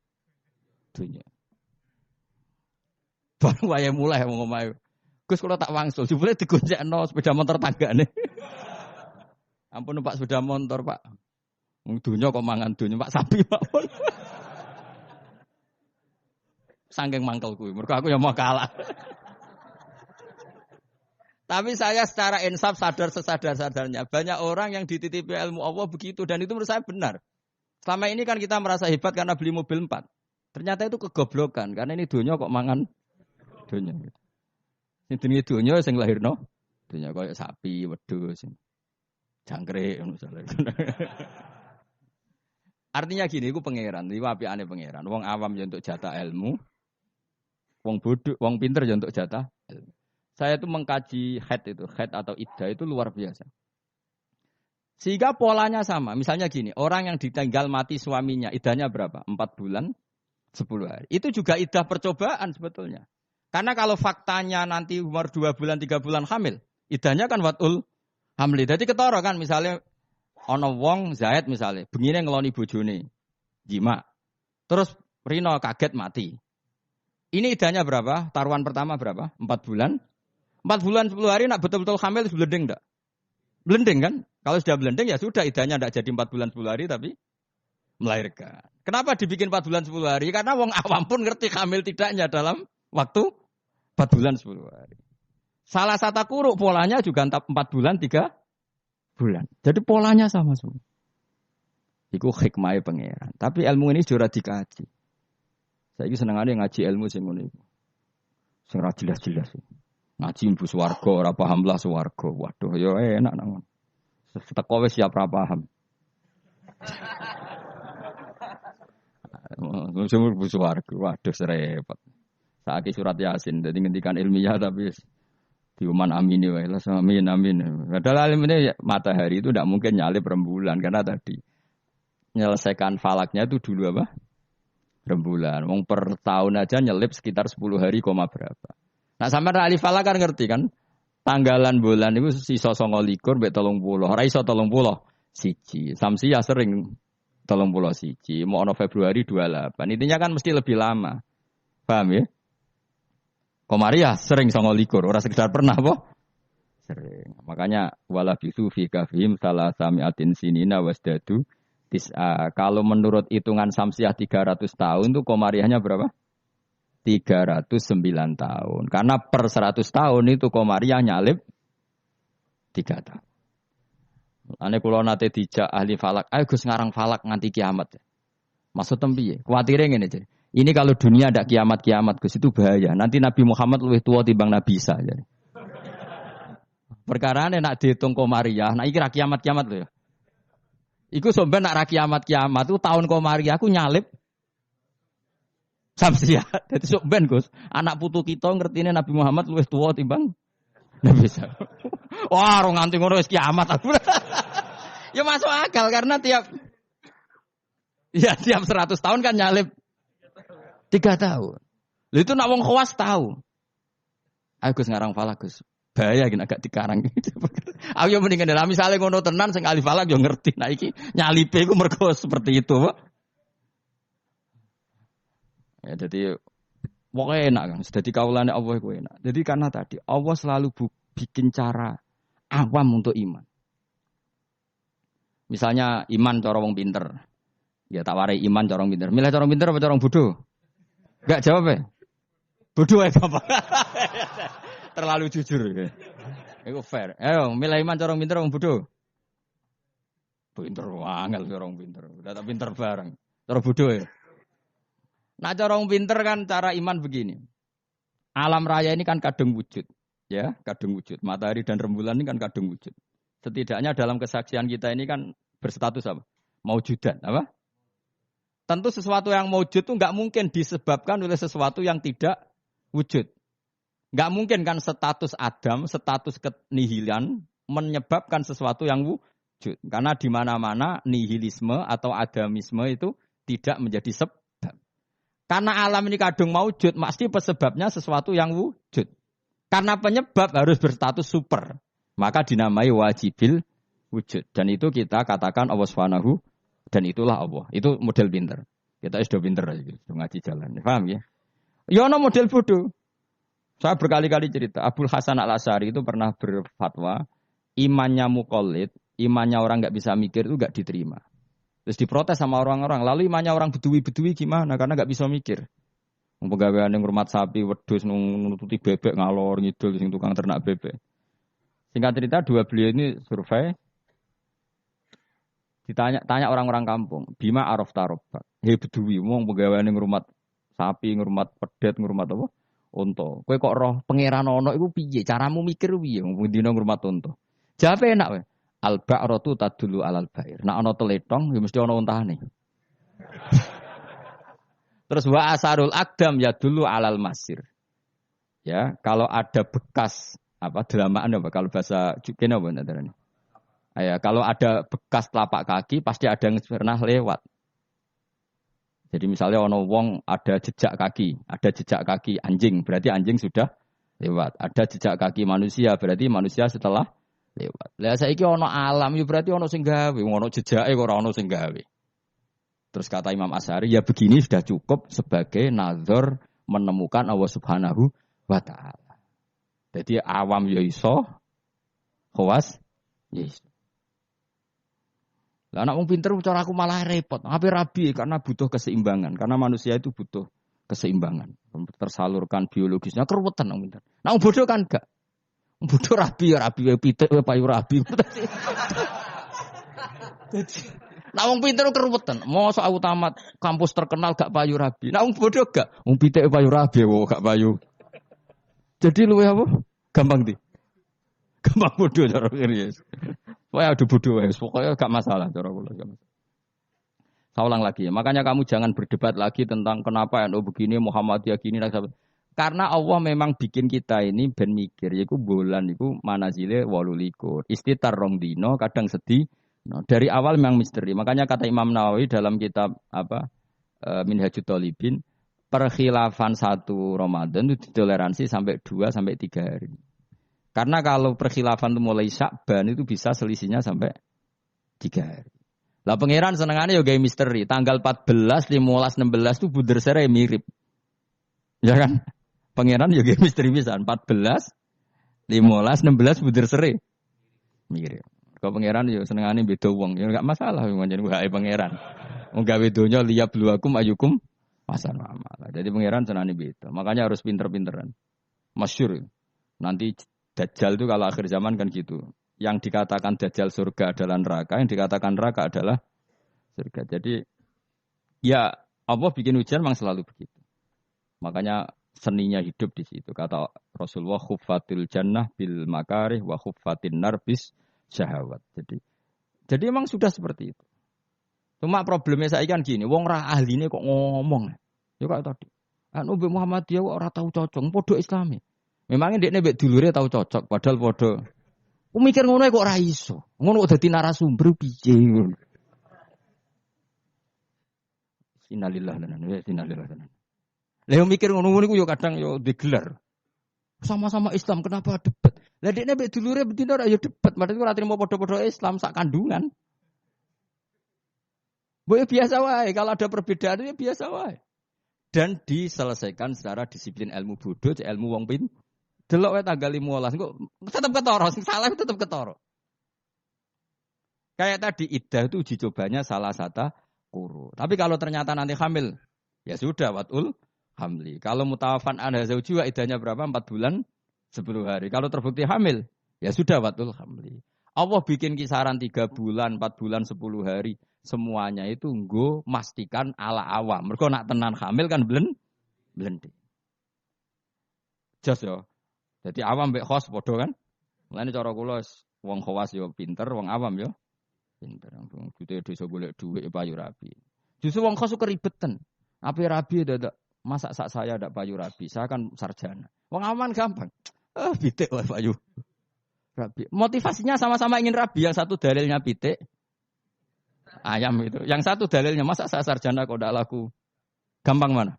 donya. Baru wae mulai wong omahe. Gus kula tak wangsul jebule digonjekno sepeda motor tanggane. Ampun numpak sepeda motor, Pak. Wong donya kok mangan donya, Pak sapi, Pak. Saking mangkel kuwi, mergo aku ya mau kalah. Tapi saya secara insaf sadar sesadar-sadarnya. Banyak orang yang dititipi ilmu Allah begitu dan itu menurut saya benar. Selama ini kan kita merasa hebat karena beli mobil 4. Ternyata itu kegoblokan karena ini donya kok mangan donya. Sing jenenge donya sing lahirno donya koyo sapi, wedhus. Jangkrik misalnya. Artinya gini, iku pangeran, iki apikane pangeran. Wong awam ya untuk jatah ilmu, wong bodoh, wong pinter ya untuk jatah ilmu. Saya itu mengkaji haid atau iddah itu luar biasa. Sehingga polanya sama. Misalnya gini, orang yang ditinggal mati suaminya, iddahnya berapa? 4 bulan, 10 hari. Itu juga iddah percobaan sebetulnya. Karena kalau faktanya nanti umur 2 bulan, 3 bulan hamil, iddahnya kan watul hamli. Jadi ketara kan misalnya ana wong Zaid misalnya, bengine ngeloni bojone. Jima. Terus Rino kaget mati. Ini idahnya berapa? Taruhan pertama berapa? 4 bulan. 4 bulan 10 hari nak betul-betul hamil blending enggak? Blending kan? Kalau sudah blending ya sudah idahnya enggak jadi 4 bulan 10 hari tapi melahirkan. Kenapa dibikin 4 bulan 10 hari? Karena wong awam pun ngerti hamil tidaknya dalam waktu 4 bulan 10 hari. Salah satu kuruk polanya juga 4 bulan 3 bulan. Jadi polanya sama semua. Iku hikmahnya pangeran. Tapi ilmu ini sudah dikaji. Saya senengane ngaji ilmu sing ngono iku. Sing ra jelas-jelas. Ngaji mbu swarga ora paham lah swarga. Waduh ya enak nang. Teko wis siap ra paham. Sing mbu swarga. Waduh repot. Saiki surat Yasin dadi ngendikan ilmiah tapi diuman amin wae lah amin. Padahal ini matahari itu tidak mungkin nyalip rembulan karena tadi menyelesaikan falaknya itu dulu apa? Rembulan. Wong per tahun aja nyelip sekitar 10 hari koma berapa. Nah sampai ahli falak kan ngerti kan? Tanggalan bulan itu sisa 29 mbek 30. Ora iso 30 siji. Samsia sering 30 siji. Mau ono Februari 28. Intinya kan mesti lebih lama. Paham ya? Komaria sering 29. Ora sekedar pernah apa? Sering. Makanya wala bisu fi kafihim salasamiatin sinina wasdadu tis'a. Kalau menurut hitungan Samsiah 300 tahun tuh komariahnya berapa? 309 tahun. Karena per 100 tahun itu komariah nyalip 3 tahun. Ane kula nate dijak ahli falak, ayo Gus ngarang falak nganti kiamat. Maksud piye? Kuwatire ngene, Ini kalau dunia ada kiamat-kiamat Gus itu bahaya. Nanti Nabi Muhammad lebih tua timbang Nabi Isa. Jadi. Perkara nak dihitung komariah, nah iki ra kiamat-kiamat lho ya. Iku sampean nak ra kiamat-kiamat itu tahun komariah aku nyalip samsia. Dadi sampean Gus, anak putu kita ngertine Nabi Muhammad lebih tua timbang Nabi Isa. Wah, ora nganti ngono wis kiamat aku. Ya masuk akal karena tiap 100 tahun kan nyalip 3 tahun. Lha itu nak wong khawas tahu. Agus ngarang falak Gus. Bahaya gini agak dikarang. Aku yo mendingan dalam misale ngono tenan sing ahli falak yo ngerti. Nah iki nyalipe iku mergo seperti itu, Pak. Ya jadi pokoknya enak kan. Jadi kaulane Allah iku enak. Jadi karena tadi Allah selalu bikin cara awam untuk iman. Misalnya iman cara wong pinter. Ya tak warai iman cara wong pinter. Milih cara wong pinter apa cara wong bodoh? Enggak jawab ya? Bodoh ya Bapak. Terlalu jujur. Itu fair. Ayo, milih iman cara pinter wong bodoh. Pinter angel cara pinter. Udah tak pinter bareng. Cara bodoh ya. Nah cara pinter kan cara iman begini. Alam raya ini kan kadung wujud. Ya, kadung wujud. Matahari dan rembulan ini kan kadung wujud. Setidaknya dalam kesaksian kita ini kan berstatus apa? Maujudan, apa? Tentu sesuatu yang wujud itu nggak mungkin disebabkan oleh sesuatu yang tidak wujud. Nggak mungkin kan status Adam, status kenihilan menyebabkan sesuatu yang wujud. Karena di mana-mana nihilisme atau adamisme itu tidak menjadi sebab. Karena alam ini kadung wujud, pasti sebabnya sesuatu yang wujud. Karena penyebab harus berstatus super. Maka dinamai wajibil wujud. Dan itu kita katakan Allah Subhanahu dan itulah Allah. Itu model pinter. Kita sudah pinter aja, sudah ngaji jalan. Paham ya? Ya, no model bodoh. Saya berkali-kali cerita. Abul Hasan Al-Asy'ari itu pernah berfatwa, imannya muqallid, imannya orang nggak bisa mikir itu nggak diterima. Terus diprotes sama orang-orang. Lalu imannya orang bedui-bedui gimana? Karena nggak bisa mikir. Pegawaian yang ngurmat sapi, wedhus, nututi bebek, ngalor, ngidul, sing tukang ternak bebek. Singkat cerita, dua beliau ini survei. Tanya orang-orang kampung, bima araf tarobak. Hei bedui, wong pegawai yang ngurmat sapi, ngurmat pedet, ngurmat apa? Unta. Kowe kok roh pangeran ana iku piye? Caramu mikir piye? Wong dina ngurmat unta. Jawabe enak wae. Al ba'ratu tadullu alal ba'ir. Nek ana teletong ya mesti ana untane. Terus wa asarul aqdam ya dulu alal masir. Ya, kalau ada bekas apa delamaan apa kalau bahasa kene apa ndarane? Ya, kalau ada bekas telapak kaki pasti ada yang pernah lewat. Jadi misalnya ono wong ada jejak kaki anjing, berarti anjing sudah lewat. Ada jejak kaki manusia, berarti manusia setelah lewat. Lah saiki ono alam ya berarti ono sing gawe, ono jejake ora ono sing gawe. Terus kata Imam Asy'ari, ya begini sudah cukup sebagai nazar menemukan Allah Subhanahu wa taala. Jadi awam ya iso, khawas ya iso. Lah anak wong pinter cara aku malah repot. Hampir rabi karena butuh keseimbangan. Karena manusia itu butuh keseimbangan. Tersalurkan biologisnya keruwetan wong pinter. Nah wong bodoh kan enggak. Wong bodoh rabi pitik payu rabi. Nah wong pinter keruwetan. Mosok aku tamat kampus terkenal gak payu rabi. Nah wong bodoh gak. Wong pitik payu rabi gak payu. Jadi luwe apa? Gampang di. Gampang bodoh cara ngene. Wah, ada bodoh wes. Pokoknya gak masalah cara kula. Saya ulang lagi ya. Makanya kamu jangan berdebat lagi tentang kenapa NU begini, Muhammadiyah gini. Karena Allah memang bikin kita ini ben mikir. Yaitu bulan itu manazile 18. Istitar rong dino, kadang sedih. No, dari awal memang misteri. Makanya kata Imam Nawawi dalam kitab Minhajut Thalibin, perkhilafan 1 Ramadan itu ditoleransi sampai 2 sampai 3 hari. Karena kalau perkhilafan itu mulai Sya'ban itu bisa selisihnya sampai 3 hari. Lah pangeran senengannya ya gawe misteri. Tanggal 14, 15, 16 itu bunder sere mirip. Ya kan? Pangeran ya gawe misteri pisan. 14, 15, 16 bunder sere mirip. Kalau pangeran ya senengannya beda wong. Ya enggak masalah pancen wae pangeran. Wong gawe donya liyab luakum ayukum masan amal. Jadi pangeran senengannya beda. Makanya harus pinter-pinteran. Masyhur. Nanti Dajjal itu kalau akhir zaman kan gitu. Yang dikatakan Dajjal surga adalah neraka, yang dikatakan neraka adalah surga. Jadi ya Allah bikin ujian memang selalu begitu. Makanya seninya hidup di situ. Kata Rasulullah, khuffatil jannah bil makarih wa khuffatin nar bis syahawat. Jadi memang sudah seperti itu. Cuma problemnya saya kan gini, wong ra ahline kok ngomong. Ya kayak tadi. Anu Mbak Muhammadiyah kok ora tahu cocok, podo Islami. Memangnya dekne mbek dulure tahu cocok, padahal podo. Ku mikir ngono kok ora iso. Ngono kok dadi narasumber piye ngono. Innalillahi wa inna ilaihi raji'un. Lah yo mikir ngono niku yo kadang yo digelar. Sama-sama Islam kenapa debat? Lah dekne mbek dulure betina ora yo debat, padahal ora trimo padha-padha Islam sak kandungan. Boleh biasa wae, kalau ada perbedaan ya biasa wae. Dan diselesaikan secara disiplin ilmu bodoh, ilmu wong pin. Delok wae tanggal 15 kok tetep ketara, sing salah tetep ketara. Kayak tadi iddah itu uji cobanya salah satu kuru. Tapi kalau ternyata nanti hamil, ya sudah watul hamli. Kalau mutawafan anda zauji wa iddahnya berapa? 4 bulan 10 hari. Kalau terbukti hamil, ya sudah watul hamli. Allah bikin kisaran 3 bulan, 4 bulan, 10 hari. Semuanya itu nggo mastikan ala awam. Mergo nak tenan hamil kan blending. Jos yo. Jadi awam mbek khos padha kan? Mulane cara kula wong khawas yo pinter, wong awam yo pinter. Bute desa golek dhuwit payu rabi. Justru wong khos keribetan. Ape rabi dadak masak sak saya ndak payu rabi. Saya kan sarjana. Wong aman gampang. Pitik wae payu. Rabi. Motivasinya sama-sama ingin rabi. Yang satu dalilnya pitik. Ayam itu. Yang satu dalilnya masa saya sarjana kok ndak laku. Gampang mana?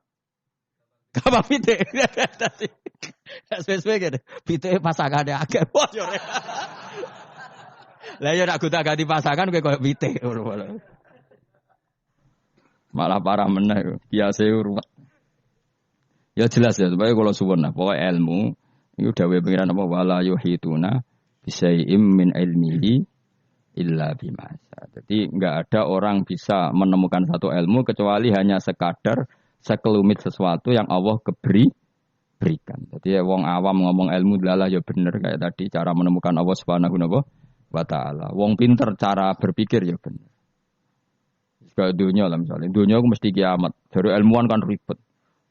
Gampang pitik. Spesifik gitu. Pitik pasangane akeh. Lah ya nak gonta-ganti pasangan kowe koyo pitik. Malah parah meneh. Biasa ruwet. Ya jelas ya, supaya kalau suwun nah, pokoke ilmu iku dawuhe pengiran apa wala yuhituna bisyai'im min ilmihi illa bima. Jadi enggak ada orang bisa menemukan satu ilmu kecuali hanya sekadar sekelumit sesuatu yang Allah berikan. Jadi wong awam ngomong ilmu adalah ya bener kayak tadi cara menemukan Allah Subhanahu wa taala. Wong pinter cara berpikir ya bener. Kayak dunia lah misalnya. Dunia aku mesti kiamat. Dari ilmuwan kan ribet.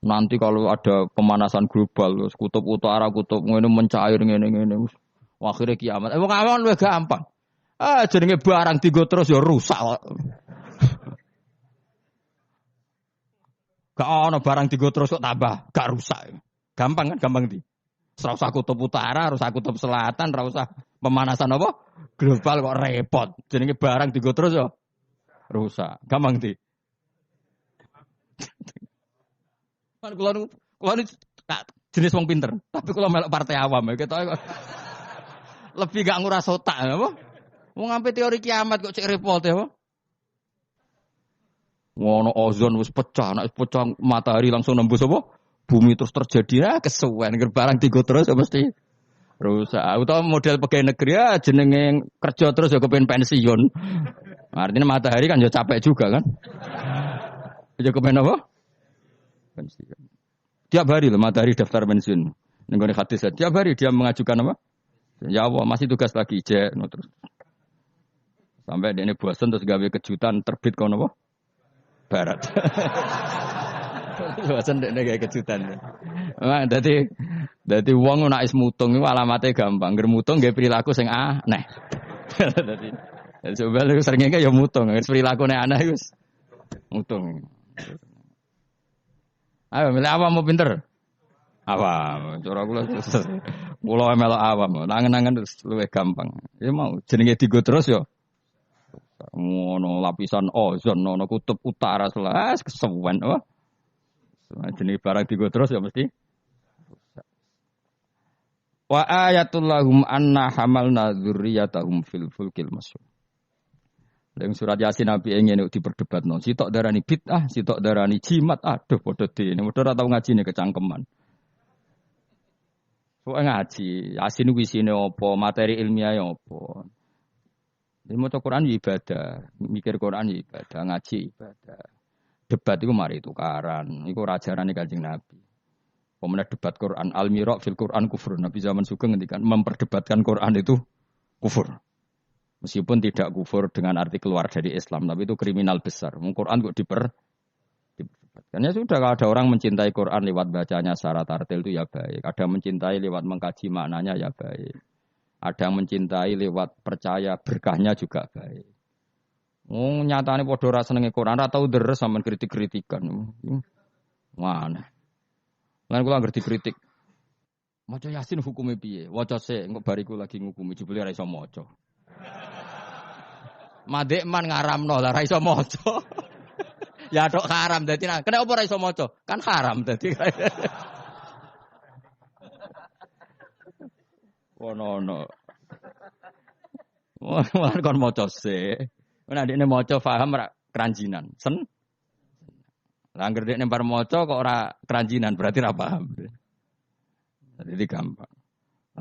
Nanti kalau ada pemanasan global, kutub utara, kutub ngene mencair ngene. Akhirnya kiamat. Wong awam luwih gampang. Jenenge barang digo terus ya rusak kok. Gak ono barang digo terus kok tambah gak rusak. Gampang kan, gampang di. Ora usah kutub utara, ora usah kutub selatan, ora usah pemanasan apa? Global kok repot. Jenenge barang digo terus ya rusak. Gampang di. Kan kula nu jenis wong pinter, tapi kula melok partai awam ya ketok lebih gak nguras otak apa? Wong ngampe teori kiamat kok cek repot ya, apa? Ngono ozon wis pecah, nek pecah matahari langsung nembus apa? Bumi terus terjadi kesuwen barang digo terus ya mesti rusak. Utawa model pegawai negeri jenenge kerja terus ya kepen pensiun. Artinya matahari kan ya capek juga kan? Ya kepen apa? Pensiun. Tiap hari loh matahari daftar pensiun. Nenggone hadis tiap hari dia mengajukan apa? Ya Allah masih tugas lagi cek terus. Sampai dia ini bosan terus gawe kejutan terbit kono apa? Barat. Bosan dia gawe kejutan. Nah, dadi wong nek is mutung iku alamate gampang. Ngger mutung gawe perilaku sing aneh. Dadi coba lu seringnya ya mutung, perilaku aneh wis mutung. Ayo milih awam mau pinter. Awam, cara kula melok awam. Nangen-nangen terus luwih gampang. Ya mau jenenge digo terus ya. Ngono lapisan ozon ono kutub utara selas kesuwen apa. Jenenge barang digo terus ya mesti. Wa ayatul lahum anna hamalna dzurriyyatahum fil fulkil masyhur. Yang surat Yasin Nabi ingin diperdebatno. Sitok darani bid'ah, sitok darani jimat. Aduh padha dene. Padha ora tau ngajine kecangkeman. Soale ngaji, Yasin kuwi isine apa, materi ilmiah apa. Dene maca Quran ibadah, mikir Quran ibadah, ngaji ibadah. Debat iku mari tukaran. Iku ora ajarane Kanjeng Nabi. Pemenang debat Quran al-mira' fil Quran kufur. Nabi zaman Sugeng ngendikan memperdebatkan Quran itu kufur. Meskipun tidak kufur dengan arti keluar dari Islam, tapi itu kriminal besar. Quran kok pendapat. Karena sudah kalau ada orang mencintai Quran lewat bacanya secara tartil itu ya baik. Ada yang mencintai lewat mengkaji maknanya ya baik. Ada yang mencintai lewat percaya berkahnya juga baik. Nyatane padha ora senenge Quran ora tau deres sampean kritik-kritikan. Mana? Lan kula anggere dikritik. Maca Yasin hukume piye? Waca sik engko bariku lagi ngukumi jebule ora iso maca. Madek man ngaramno lah ora iso maca. Ya tok haram dadi kena apa ora iso maca? Kan haram dadi. Ono. Wah kon maca sik. Nek ndekne maca paham ora keranjinan. Lah anggere dekne bar maca kok ora keranjinan berarti ora paham. Jadi gampang.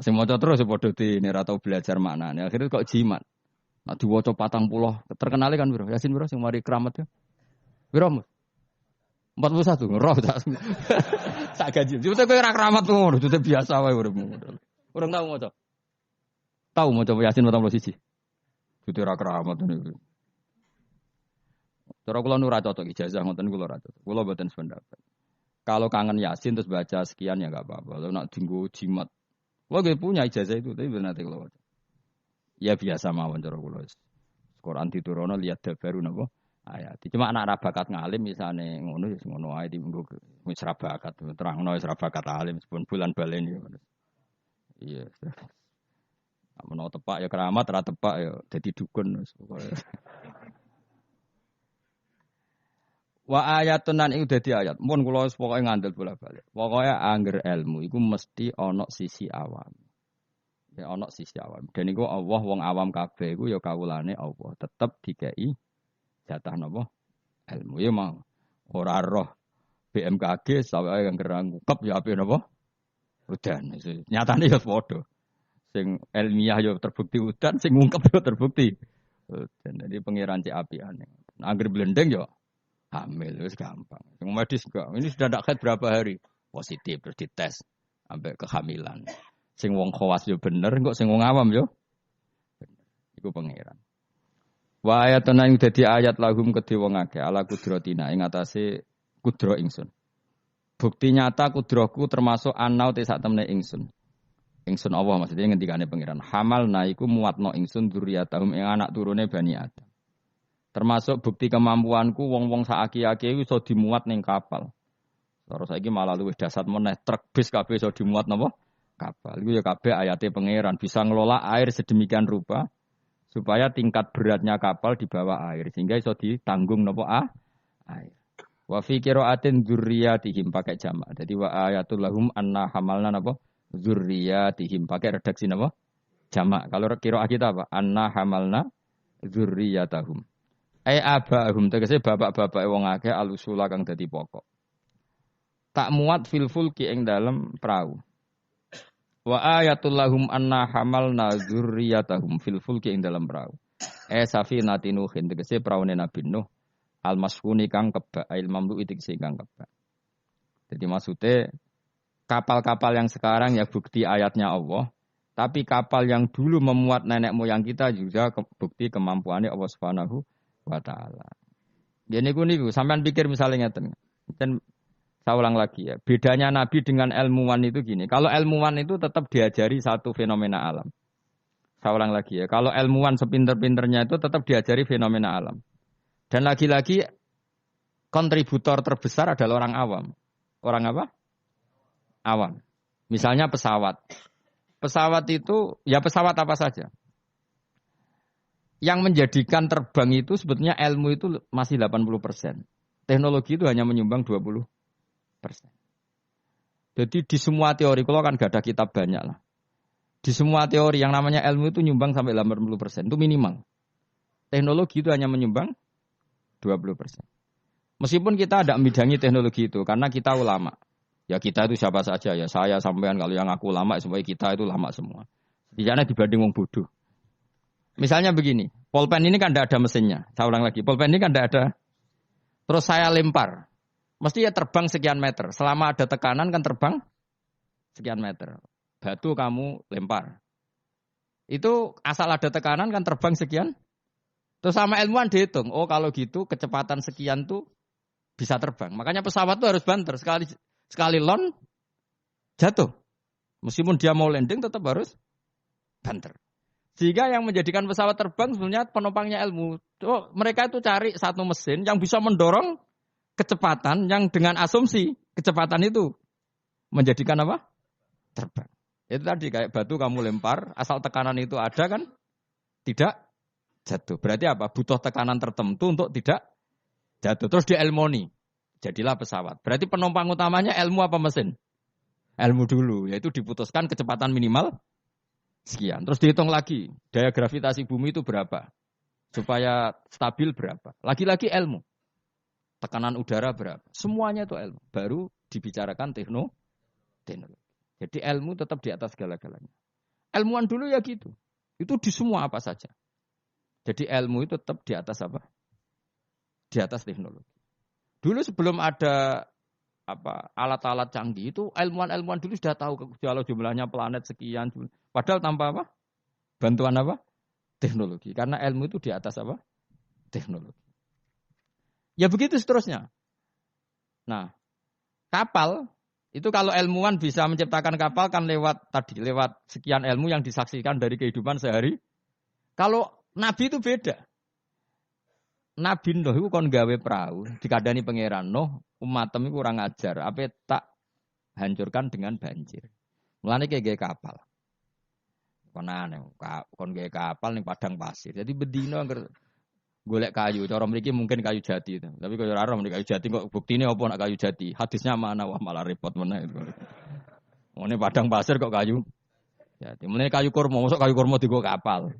Sing maca terus padha dene ora tau belajar maknane. Akhirnya kok jimat. Nek diwaca 40 terkenale kan piro? Yasin piro sing mari keramat ya? Piro? 41 roh tak. Sak gaji. Jute kowe ora keramat ngono, jute biasa wae uripmu. Urung tau maca. Tau maca Yasin 41. Jute ora keramat niku. Cara kula nu ora cocok ijazah ngoten kula ora cocok. Kula mboten sependapat. Kalau kangen Yasin terus baca sekian ya enggak apa-apa. Kalau nak dinggo jimat. Kula nggih punya ijazah itu tapi ben nate kula waca. Ya biasa mawon cara kula. Quran diturono lihat baru napa ayat. Cuma anak ra bakat ngalim misane ngono ya ngono ae dienggo wis ra bakat terangno wis ra bakat alim sepun bulan balen ya. Iya. Menawa tepak ya keramat, ra tepak ya dadi dukun wis pokoke. Wa ayatun nan iku dadi ayat. Mun kula pokoke ngandel bolak-balik. Pokoke angger ilmu iku mesti ana sisi awam. Ya ana sisi awam. Dan iku Allah wong awam kabeh iku ya kawulane Allah. Tetep dikei jatah napa? Ilmu ya mau. Ora roh BMKG sawake angger ngukep ya ape napa? Udan. Nyatane ya padha. Sing ilmiah ya terbukti udan, sing ngungkep ya terbukti. Dan jadi pangeran cek apiane. Angger blendeng ya hamil, itu gampang. Yang medis enggak. Ini sudah tidak haid berapa hari? Positif, terus dites. Sampai kehamilan. Sing wong khawas yo bener, kok sing wong awam yo bener. Iku pangeran. Wa ayatun yang dadi ayat lahum kedhe wong akeh ala kudratina ing atase kudra ingsun. Bukti nyata kudraku termasuk anau te sak temene ingsun. Ingsun Allah maksudnya ngendikane pangeran. Hamalna iku muatno ingsun dzurriyyatahum ing anak turune Bani Adam. Termasuk bukti kemampuanku wong-wong saaki-aki iso dimuat ning kapal. Terus saiki malah luwih dasar meneh truk bis kabeh iso dimuat napa? Kapal. Iku ya kabeh ayate pangeran bisa ngelola air sedemikian rupa supaya tingkat beratnya kapal di bawah air sehingga iso ditanggung napa air. Wa fi qiraatin dzurriyyatihim pakai jamak. Jadi wa ayatul lahum anna hamalna napa? Dzurriyyatihim pakai redaksi napa? Jamak. Kalau qiraat kita apa? Anna hamalna dzurriyyatahum. Abahum tegese bapak-bapak wong akeh alusula kang dadi pokok. Tak muat fil fulki ing dalem prau. Wa ayatul lahum anna hamalna dzurriyyatahum fil fulki ing dalem prau. Safinatin Nuhin tegese praune Nabi Nuh al-masfuni kang kebak il mamlu tegese kang kebak. Jadi maksudnya kapal-kapal yang sekarang ya bukti ayatnya Allah, tapi kapal yang dulu memuat nenek moyang kita juga bukti kemampuannya Allah Subhanahu wa ta'ala. Ya niku sampean pikir misalnya ngeten. Dan saya ulang lagi ya, bedanya Nabi dengan ilmuwan itu gini. Kalau ilmuwan itu tetap diajari satu fenomena alam. Saya ulang lagi ya, kalau ilmuwan sepinter-pinternya itu tetap diajari fenomena alam. Dan lagi-lagi kontributor terbesar adalah orang awam. Orang apa? Awam. Misalnya pesawat. Pesawat itu ya pesawat apa saja. Yang menjadikan terbang itu sebetulnya ilmu itu masih 80%. Teknologi itu hanya menyumbang 20%. Jadi di semua teori, kalau kan gak ada kitab banyak lah. Di semua teori yang namanya ilmu itu nyumbang sampai 80%. Itu minimal. Teknologi itu hanya menyumbang 20%. Meskipun kita ada membidangi teknologi itu, karena kita ulama. Ya kita itu siapa saja ya. Saya sampean kalau yang aku ulama, supaya kita itu ulama semua. Setidaknya dibanding wong bodoh. Misalnya begini, pulpen ini kan tidak ada mesinnya. Saya ulang lagi, pulpen ini kan tidak ada. Terus saya lempar. Mesti ya terbang sekian meter. Selama ada tekanan kan terbang sekian meter. Batu kamu lempar. Itu asal ada tekanan kan terbang sekian. Terus sama ilmuwan dihitung. Oh kalau gitu kecepatan sekian tuh bisa terbang. Makanya pesawat itu harus banter. Sekali lon jatuh. Meskipun dia mau landing tetap harus banter. Sehingga yang menjadikan pesawat terbang sebenarnya penumpangnya ilmu. Mereka itu cari satu mesin yang bisa mendorong kecepatan yang dengan asumsi kecepatan itu menjadikan apa? Terbang. Itu tadi kayak batu kamu lempar, asal tekanan itu ada kan tidak jatuh. Berarti apa? Butuh tekanan tertentu untuk tidak jatuh. Terus dielmoni. Jadilah pesawat. Berarti penumpang utamanya ilmu apa mesin? Ilmu dulu. Yaitu diputuskan kecepatan minimal sekian. Terus dihitung lagi. Daya gravitasi bumi itu berapa? Supaya stabil berapa? Lagi-lagi ilmu. Tekanan udara berapa? Semuanya itu ilmu. Baru dibicarakan teknologi. Jadi ilmu tetap di atas segala-galanya. Ilmuwan dulu ya gitu. Itu di semua apa saja. Jadi ilmu itu tetap di atas apa? Di atas teknologi. Dulu sebelum ada alat-alat canggih itu ilmuwan-ilmuwan dulu sudah tahu kalau jumlahnya planet sekian. Padahal tanpa apa? Bantuan apa? Teknologi. Karena ilmu itu di atas apa? Teknologi. Ya begitu seterusnya. Nah, kapal itu kalau ilmuwan bisa menciptakan kapal kan lewat sekian ilmu yang disaksikan dari kehidupan sehari. Kalau Nabi itu beda. Nabi Nuh itu kon gawe perahu, dikandani pangeran Nuh, umatem itu kurang ajar, apa tak hancurkan dengan banjir. Mulane kayak kapal. Kon gawe kapal ning padang pasir. Jadi bedino golek kayu, cara mriki mungkin kayu jati itu. Tapi kalau ora roh kayu jati kok buktine apa nak kayu jati? Hadisnya mana? Wah malah repot meneh itu. Ngene padang pasir kok kayu jati. Mulane kayu kurma, mosok kayu kurma digo kapal.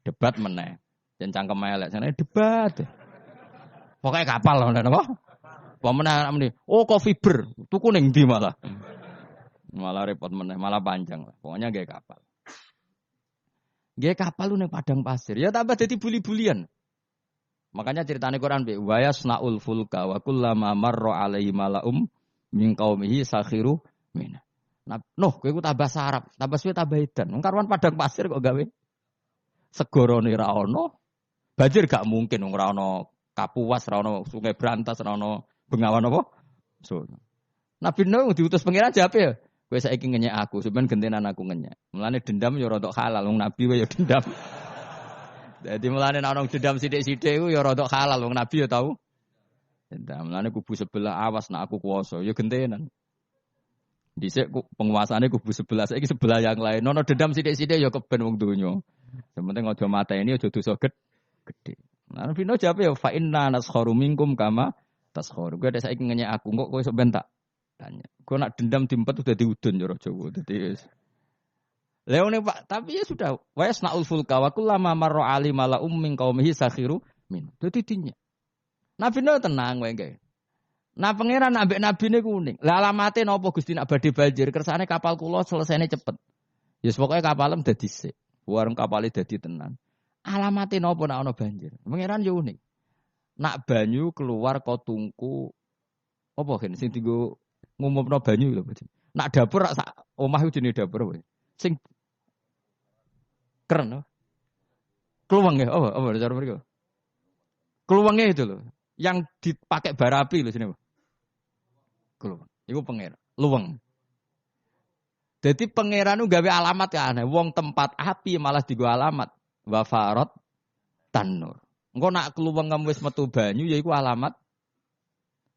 Debat meneh. Dan cangkem elek sana debat. Pokoke kapal ngono napa? Apa meneh oh kok fiber, tuku ning ndi malah. Malah repot meneh, malah panjang. Pokoknya nggih kapal. Nggih kapal lu ning padang pasir. Ya tambah dadi buli-bulian. Makanya ceritane Quran be wa yasnaul fulka wa kullama marra alaihi malaum min qaumihi sakhiru min. Noh kowe ku tambah sarap, tambah suwe tambah edan. Wong karuan padang pasir kok gawe segorone ra ono. Banjir gak mungkin wong ora ono Kapuas, ora ono Sungai Brantas, ora ono Bengawan apa? So. Nabi Nuh diutus pangeran jawab ya, kowe saiki ngenyek aku, sampeyan gentenan aku ngenyek. Mulane dendam ya rodok halal, wong nabi wae ya dendam. Dadi mulane nek ana dendam sithik-sithik iku ya rodok halal, wong nabi ya tau. Dendam mulane kubu sebelah awas nek aku kuwasa, ya gentenan. Dhisik penguasane kubu sebelah, saiki sebelah yang lain. Ono dendam sithik-sithik ya keben wong donya. Sementing aja mateni aja dosa gede. Nah, Nabi Nuh jawab ya fa inna naskharu minkum kama taskharu. Kowe nek saiki ngenyek aku, kok kowe sampean tak tanya. Kowe nak dendam diempet udah diudun cara Jawa. Dadi Leone Pak, tapi ya sudah wa yasnaul fulka wa kullama marra ali mala min qaumihi sakhiru min. Dadi dinya. Nabi Nuh tenang wae nggih. Nah pangeran ambek nabine kuning. Lah alamate napa Gusti nak badhe banjir kersane kapal kula selesainya cepet. Ya pokoke kapalem dadi sik. Warung kapale dadi tenan. Alamate napa nek ana banjir? Pangeran yo unik. Nak banyu keluar kok tungku apa gen sing dienggo ngumumno banyu lho. Nak dapur sak omah iku jenenge dapur wae. Sing keren. Kluweng ya apa cara mriko? Kluwenge itu loh. Yang dipakai bara api lho sini. Kluweng. Iku pangeran. Luweng. Jadi pangeran gawe alamat ya aneh. Wong tempat api malah digo alamat. Wafarot tanur. Engko nak kluweng wis metu banyu ya iku alamat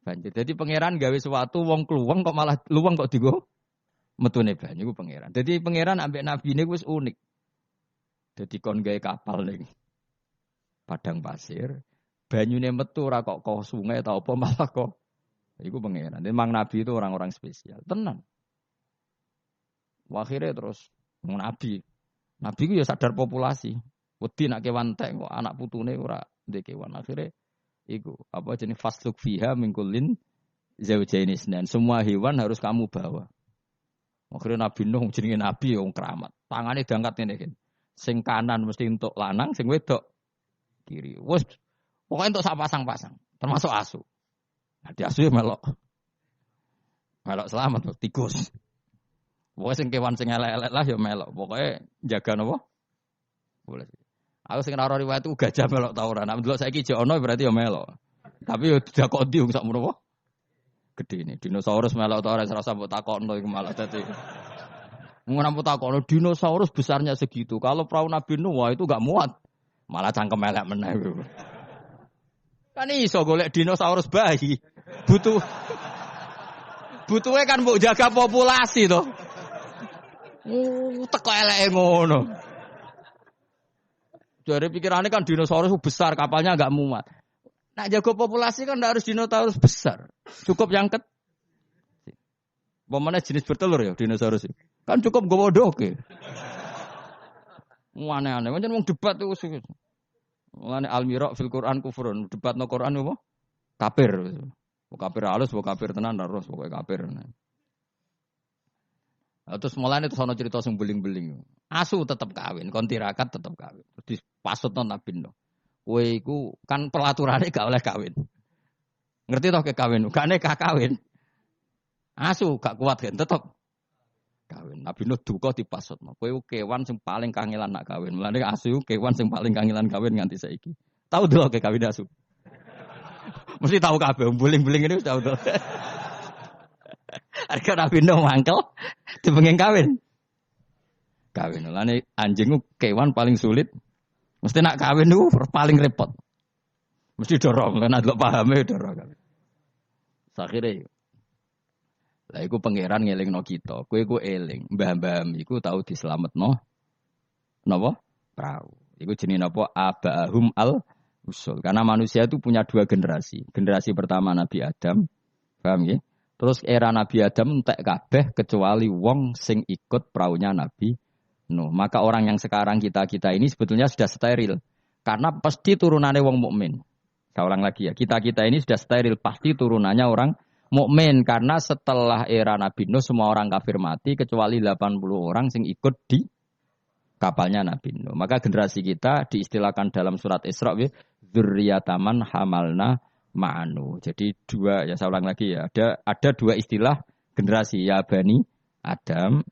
banjir. Jadi pangeran gawe sesuatu wong kluweng kok malah luweng kok digo metune banyu iku pangeran. Jadi pangeran ambek nabine wis unik. Jadi kon gawe kapal ning padang pasir, banyune metu ora kok sungai ta apa malah kok iku pangeran. Memang nabi itu orang-orang spesial. Tenan. Akhirnya terus nabi ku ya sadar populasi. Wedi nak kewan entek kok anak putune ora ndek kewan. Akhirnya iku apa jenis fasluk fiha min kullin zaujaini isnan. Semua hewan harus kamu bawa. Akhirnya Nabi Nuh jenenge nabi wong keramat. Tangane diangkat ngene iki. Sing kanan mesti untuk lanang, sing wedok kiri. Wes pokoke untuk sak pasang-pasang, termasuk asu. Nah, di asu melok. Melok selamat tikus. Pokoke sing kewan sing elek-elek lah ya melok. Pokoke jaga napa? Boleh. Aku sing ora riwayat itu gajah melok ta ora. Nek delok saiki jek ono berarti ya melok. Tapi yo tidak kok ndi sak menapa? gedene. Dinosaurus melok ta ora rasa mbok takokno iku malah dadi. Ngono mbok takokno dinosaurus besarnya segitu. Kalau perahu Nabi Nuh wah itu enggak muat. Malah cangkem elek meneh. Kan iso golek dinosaurus bayi. Butuhe kan mbok jaga populasi to. Teko eleke ngono. Jadi pikirannya kan dinosaurus besar, kapalnya enggak muat. Nak jaga populasi kan enggak harus dinosaurus besar. Cukup yang kecil. Pemane jenis bertelur ya dinosaurus. Kan cukup gowo doke. Aneh-aneh, pancen wong debat itu sih. Mulane al-mira' fil Qur'an kufrun, debat no Qur'an apa? Kafir. Kafir halus, kafir tenan terus pokoke kafir. Terus mulane terus ana cerita sing beling-beling. Asu tetep kawin, kon tirakat tetep kawin. Terus dipasutno Nabi Nuh. Kowe iku kan pelaturane gak oleh kawin. Ngerti toh ke kawin? Gak nekah kawin. Asu gak kuat kan tetep kawin. Nabi Nuh duka dipasutno. Kowe kewan sing paling kangelan nak kawin. Mulane asu kewan sing paling kangelan kawin nganti saiki. Tahu delok ke kawin asu. Mesti tahu kabeh, beling-beling ini wis tahu delok. Harga Nabi Nuh mangkel dipengin kawin. Kawin. Mulane anjing kewan paling sulit. Mesti nak kawin itu paling repot. Mesti dorong karena delok pahame dorong. Sakhire lah iku pangeran ngelingno kita. Kowe iku eling, mbah-mbah iku tau dislametno napa? Prau. Iku jenenge napa? Abahum al-usul. Karena manusia itu punya dua generasi. Generasi pertama Nabi Adam. Paham nggih? Terus era Nabi Adam entek kabeh kecuali wong sing ikut praunya Nabi Nuh. Maka orang yang sekarang kita ini sebetulnya sudah steril. Karena pasti turunannya wong mukmin. Saya ulang lagi ya. Kita ini sudah steril, pasti turunannya orang mukmin karena setelah era Nabi Nuh semua orang kafir mati kecuali 80 orang sing ikut di kapalnya Nabi Nuh. Maka generasi kita diistilahkan dalam surat Isra dzurriyyataman hamalna ma'anu. Jadi dua ya saya ulang lagi ya. Ada dua istilah generasi ya Bani Adam.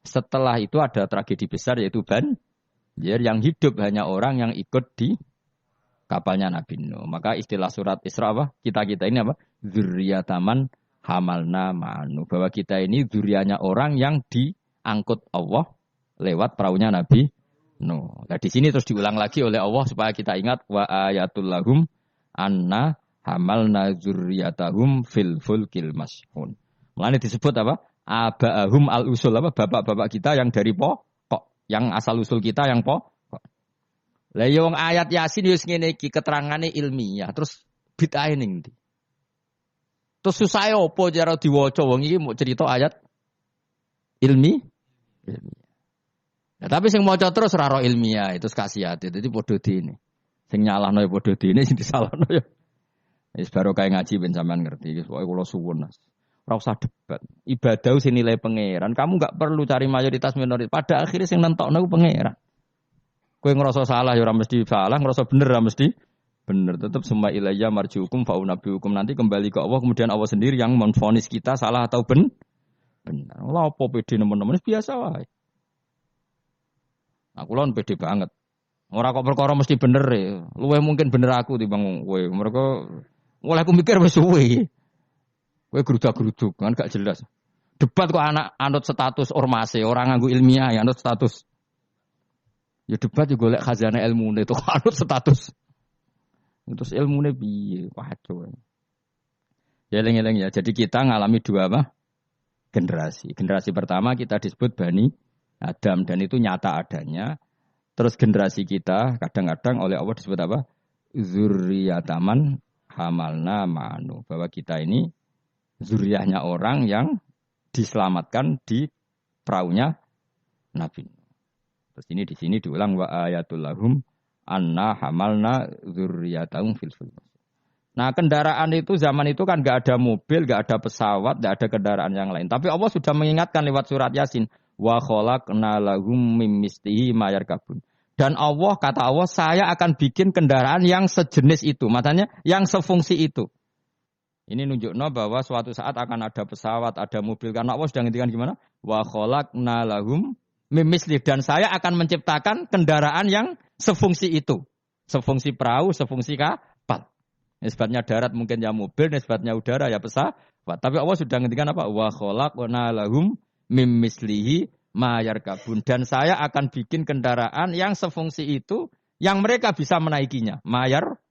Setelah itu ada tragedi besar yaitu Banjir yang hidup hanya orang yang ikut di kapalnya Nabi Nuh. Maka istilah surat Isra apa? Kita ini apa? Dzurriyyataman hamalna ma'anu. Bahwa kita ini dzurriyyahnya orang yang diangkut Allah lewat perahunya Nabi Nuh. Nah di sini terus diulang lagi oleh Allah supaya kita ingat wa ayatul lahum anna hamalna dzurriyyatahum fil fulkil mashhun. Mulane disebut apa? Abahum al-usul apa? Bapak-bapak kita yang dari pokok, yang asal usul kita yang pokok. Lah yo wong ayat Yasin yo ngene iki keterangane ilmiah, terus bid'ah ning ndi? Terus susah opo cara diwaca wong iki mau cerita ayat ilmiah. Ya, tapi sing maca terus ora ro ilmiah itu kasiat. Dadi padha dene. Sing nyalahno ya padha dene, sing disalahno ya. Wis baru kae ngaji ben sampean ngerti. Wis pokoke kula suwun Mas. Ora usah debat. Ibadah sing nilai pangeran. Kamu enggak perlu cari mayoritas minoritas. Pada akhirnya sing nentokno ku pangeran. Kowe ngerasa salah ya ora mesti salah, ngerasa bener ora mesti bener. Tetap semua ilayya marjiukum fa'unabbiukum. Nanti kembali ke Allah, kemudian Allah sendiri yang menvonis kita salah atau benar. Lah apa pede nemen-nemen biasa wae. Aku lon pede banget. Ora kok perkara mesti bener ya. Luwih mungkin bener aku timbang kowe. Mereka mulai aku mikir wis suwe. Kowe gerudak-geruduk kan gak jelas. Debat kok anak anut status ormase, orang nganggo ilmiah ya anut status. Ya debat yo golek khazanah ilmune itu anut status. Terus ilmune piye? Waduh. Ya eling-eling ya. Jadi kita ngalami dua apa? Generasi. Generasi pertama kita disebut Bani Adam dan itu nyata adanya. Terus generasi kita kadang-kadang oleh Allah disebut apa? Dzurriyyataman hamalna ma'anu. Bahwa kita ini zuriyahnya orang yang diselamatkan di perahunya Nabi. Terus ini di sini diulang wa ayatul lahum anna hamalna dzurriyyatahum fil fulk. Nah, kendaraan itu zaman itu kan enggak ada mobil, enggak ada pesawat, enggak ada kendaraan yang lain. Tapi Allah sudah mengingatkan lewat surat Yasin wa khalaqna lahum mim mislihi ma yarkabun. Dan Allah kata Allah, saya akan bikin kendaraan yang sejenis itu, makanya yang sefungsi itu. Ini nunjukno bahwa suatu saat akan ada pesawat, ada mobil. Karena Allah sudah ngintikan gimana? Wa khalaqna lahum mim mislihi, dan saya akan menciptakan kendaraan yang sefungsi itu. Sefungsi perahu, sefungsi kapal. Nisbatnya darat mungkin ya mobil, nisbatnya udara ya pesawat. Tapi Allah sudah ngendikan apa? Wa khalaqna lahum mim mislihi ma yarkabun. Dan saya akan bikin kendaraan yang sefungsi itu yang mereka bisa menaikinya. Mayar.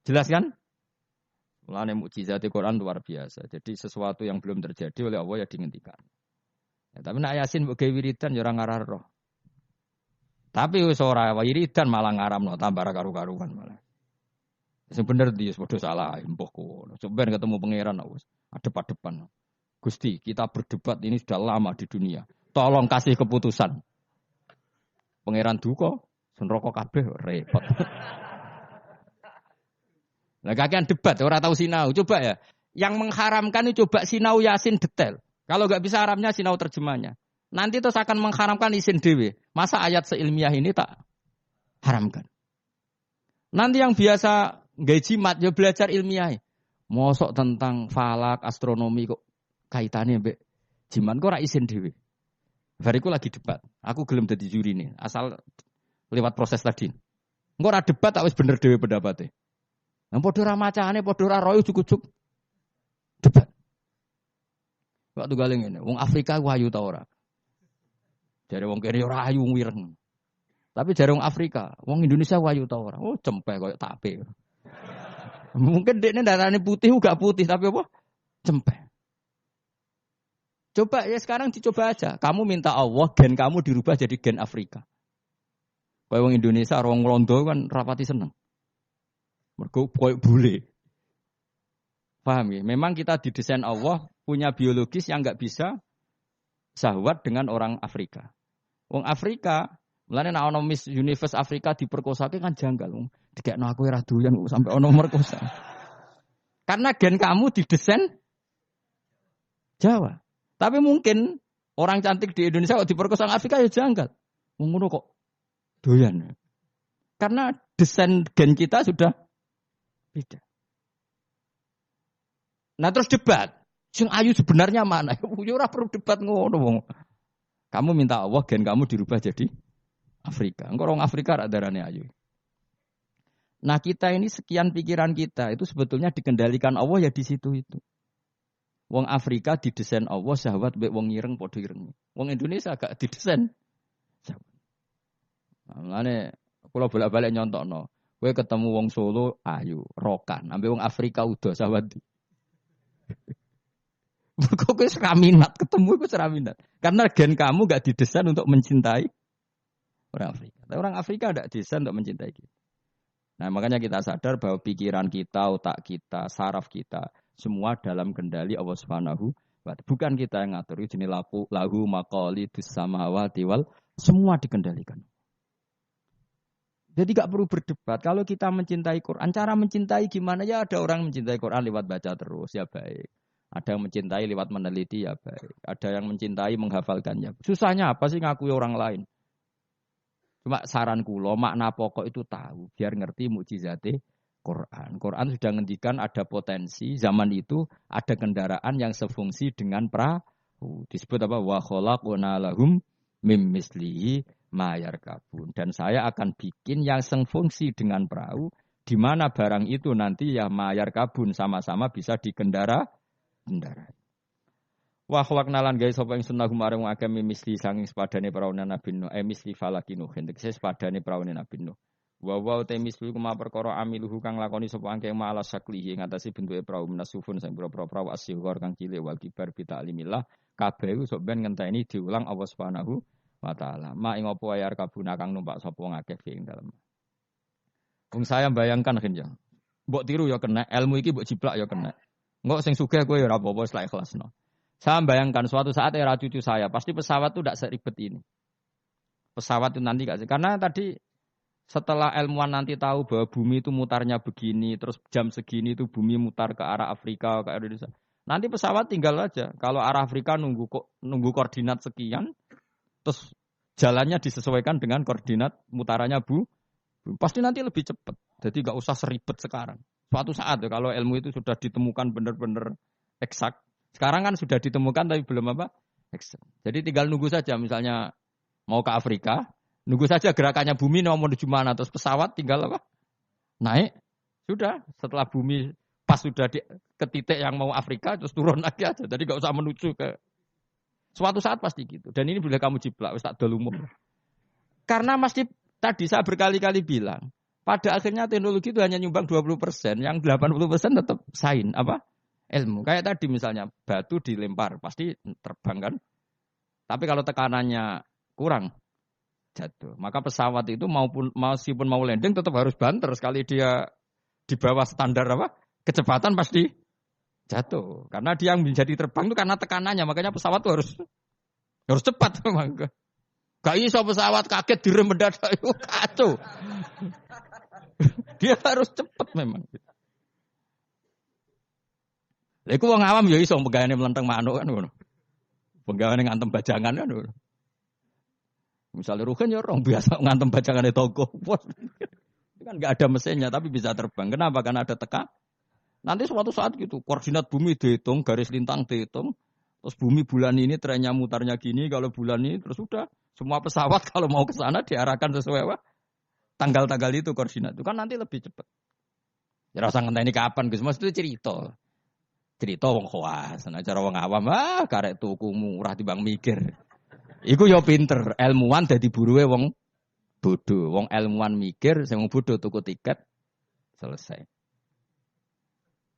Jelas kan? Mulane mukjizat Quran luar biasa. Jadi sesuatu yang belum terjadi oleh Allah ya dihentikan. Ya, tapi nak Yasin mbok gawe wiridan ya ora ngarah roh. Tapi wis ora wiridan malah ngaramno tambah karu-karuan malah. Sing bener dia padha salah mbah kono. Coba ketemu pangeran wis adep-adepan. Gusti, kita berdebat ini sudah lama di dunia. Tolong kasih keputusan. Pangeran duka, senroko kabeh repot. Lah kakean debat ora tahu sinau. Coba ya. Yang mengharamkan itu coba sinau Yasin detail. Kalau enggak bisa Arabnya sinau terjemahnya. Nanti terus akan mengharamkan isin dewe. Masa ayat seilmiah ini tak haramkan. Nanti yang biasa nggak jimat ya belajar ilmiah. Mosok tentang falak, astronomi kok kaitannya mbek jimat kok ora isin dhewe. Bariku lagi debat. Aku gelem dadi juri nih, asal lewat proses tadi. Engko ora debat tak wis bener dhewe pendapate. Nang padha ora macane, padha ora royo ujug-ujug debat. Kok tunggal ngene, wong Afrika ku ayu ta ora? Jare wong kene ora ayu wireng. Tapi jare wong Afrika, wong Indonesia ayu ta ora? Oh, cempek koyo tape. Mungkin dekne darahnya putih gak putih tapi apa? Cempek. Coba ya sekarang dicoba aja. Kamu minta Allah gen kamu dirubah jadi gen Afrika. Kayak wong Indonesia, wong Londo kan rapati seneng. Mergo koyo bule. Paham ya? Memang kita didesain Allah punya biologis yang enggak bisa syahwat dengan orang Afrika. Wong Afrika, mulane nek ana Miss Universe Afrika diperkosake kan janggal. Dikekno aku ora doyan sampai ana merkosa. Karena gen kamu didesain Jawa. Tapi mungkin orang cantik di Indonesia kok diperkosa Afrika ya janggal. Ngono kok doyan. Karena desain gen kita sudah beda. Nah terus debat. Sing ayu sebenarnya mana? Ya ora perlu debat ngono wong. Kamu minta Allah gen kamu dirubah jadi Afrika. Engko orang Afrika rak darane ayu. Nah kita ini sekian pikiran kita itu sebetulnya dikendalikan Allah ya di situ itu. Wong Afrika didesain Allah syahwat mbek wong ireng padha ireng. Wong Indonesia gak didesain. Mulane kula bolak-balik nyontokno. Kowe ketemu wong Solo ayu, rokan, ambek wong Afrika udah syahwat. Kok kowe ora minat ketemu iku ora minat. Karena gen kamu gak didesain untuk mencintai orang Afrika. Tapi orang Afrika ada desain untuk mencintai kita. Nah makanya kita sadar bahwa pikiran kita, otak kita, saraf kita semua dalam kendali Allah Subhanahu wa ta'ala. Bukan kita yang ngatur. Jenis lahu maqalidus samawati wal semua dikendalikan. Jadi gak perlu berdebat. Kalau kita mencintai Quran, cara mencintai gimana ya? Ada orang mencintai Quran lewat baca terus ya baik. Ada yang mencintai lewat meneliti ya baik. Ada yang mencintai menghafalkannya. Susahnya apa sih ngakui orang lain? Cuma saran kula makna pokok itu tahu biar ngerti mukjizate Quran. Quran sudah ngendikan ada potensi zaman itu ada kendaraan yang sefungsi dengan perahu. Disebut apa? Wa khalaqna lahum mim mislihi ma yarkabun. Dan saya akan bikin yang sefungsi dengan perahu di mana barang itu nanti ya ma yarkabun sama-sama bisa dikendarai. Wa khalaqna lan gawe sapa ing sunnah marang agami misli sanging sepadane praune Nabi Nuh misli falakinu tegese sepadane praune Nabi Nuh wa te misli kuma perkara amiluhu kang lakoni sapa angke ma'ala saklihi ngatasi bentuke prau menasufun sing pira-pira prau asyghar kang cilik wal kibar bi ta'limillah kabeh iku sok ben ngenteni diulang Allah Subhanahu wa taala ma ing apa ayar kabuna kang numpak sapa ngakeh ing dalem. Wong saya bayangkan kenjang mbok tiru ya kena ilmu iki mbok jiplak ya kena engko sing sugih kowe ya ora apa-apa wis lak ikhlasno. Saya bayangkan suatu saat era cucu saya, pasti pesawat itu tidak seribet ini. Pesawat itu nanti gak sih? Karena tadi setelah ilmuwan nanti tahu bahwa bumi itu mutarnya begini, terus jam segini itu bumi mutar ke arah Afrika, ke Indonesia. Nanti pesawat tinggal aja. Kalau arah Afrika nunggu koordinat sekian, terus jalannya disesuaikan dengan koordinat mutarannya pasti nanti lebih cepat. Jadi gak usah seribet sekarang. Suatu saat ya, kalau ilmu itu sudah ditemukan benar-benar eksak. Sekarang kan sudah ditemukan tapi belum apa? Jadi tinggal nunggu saja misalnya mau ke Afrika, nunggu saja gerakannya bumi mau menuju mana terus pesawat tinggal apa? Naik Sudah, setelah bumi pas sudah ke titik yang mau Afrika, terus turun lagi aja. Jadi nggak usah menuju ke suatu saat pasti gitu. Dan ini boleh kamu jiplak, wis tak dol umum. Karena tadi saya berkali-kali bilang, pada akhirnya teknologi itu hanya nyumbang 20%, yang 80% tetap sains ilmu. Kayak tadi misalnya batu dilempar pasti terbang kan. Tapi kalau tekanannya kurang jatuh. Maka pesawat itu meskipun mau landing tetap harus banter sekali dia di bawah standar kecepatan pasti jatuh. Karena dia yang menjadi terbang itu karena tekanannya, makanya pesawat itu harus cepat memang. Gak iso pesawat kaget direm mendadak itu kacau. Dia harus cepat memang. Lha iku wong awam ya iso pegawene mlenteng manuk kan ngono. Pegawene ngantem bajangan kan ngono. Misalnya Ruhin ya orang biasa ngantem bajangan di toko. Itu kan nggak ada mesinnya tapi bisa terbang. Kenapa? Karena ada tekan. Nanti suatu saat gitu, koordinat bumi dihitung, garis lintang dihitung. Terus bumi bulan ini trennya mutarnya gini, kalau bulan ini terus sudah. Semua pesawat kalau mau ke sana diarahkan sesuai tanggal-tanggal itu koordinat. Itu kan nanti lebih cepat. Ya rasa ngenteni kapan Gus? Mas itu cerita. Cerita wong khawas. Nah cara wong awam, karek tuku murah timbang mikir. Iku ya pinter, ilmuwan dadi buruhe wong bodoh. Wong ilmuwan mikir, sing wong bodoh tuku tiket selesai.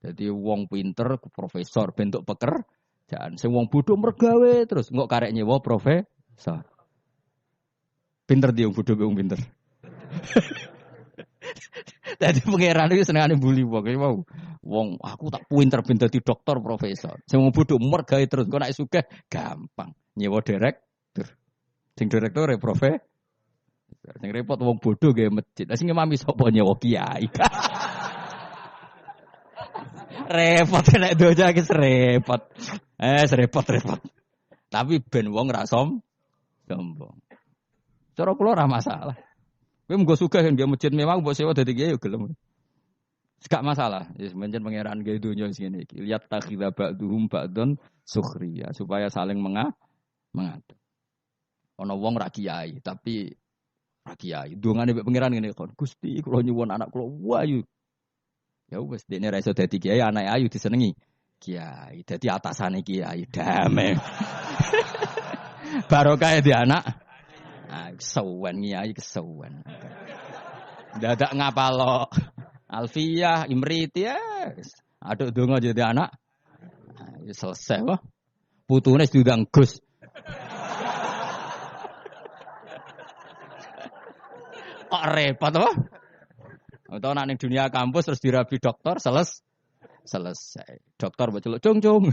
Jadi wong pinter profesor bentuk pekerjaan. Sing wong bodoh mergawe terus engko karek nyewa profesor. Pinter dia wong bodoh wong pinter. Dadi pangeran iki senengane bully wong mau. Wong aku tak pinter-pinter di dokter profesor. Sing wong bodoh mergawe terus engko nek sugih gampang. Nyewa direct sing direktur profesor. Sing repot wong bodoh gawe masjid. Lah sing imami sapa nyewa kiai. Repot nek doja iki repot. Repot. Tapi ben wong ra sombong. Cara kula ora masalah. Kowe mung sugih nggih masjid mewah mbok sewa dadi kiai yo gelem. Gak masalah. Wis mencen pangeran gawe donya sing ngene iki. Lihat takhidha ba'dhum ba'dun sukhriya supaya saling mengatur. Ana wong ra kiai, tapi ra kiai. Dongane mbek pangeran ngene kon. Gusti, kula nyuwun anak kula wayu. Ya wis dene ra iso dadi kiai, anake ayu disenengi. Kiai, dadi atasane kiai damai. Barokah di anak. Kesuwen kiai kesuwen. Dadak ngapalo. Alfiyah, Imrit ya. Aduk donga jadi anak. Selesai wah. Putune diundang Gus. Kok repot apa? Atau nak ning dunia kampus terus dirabi dokter selesai. Dokter mbok celuk cung.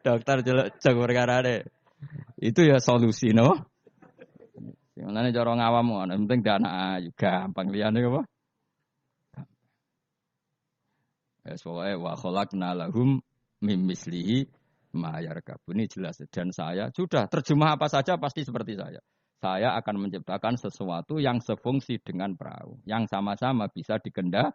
Dokter celuk cung perkarane. Itu ya solusi no. Mulane cara ngawam ngono, penting dana ayu gampang liyane apa? Wes pokoke wa khalaqna lahum mim mislihi ma yarkabun. Ini jelas dan saya sudah terjemah apa saja pasti seperti saya. Saya akan menciptakan sesuatu yang sefungsi dengan perahu, yang sama-sama bisa dikendarai.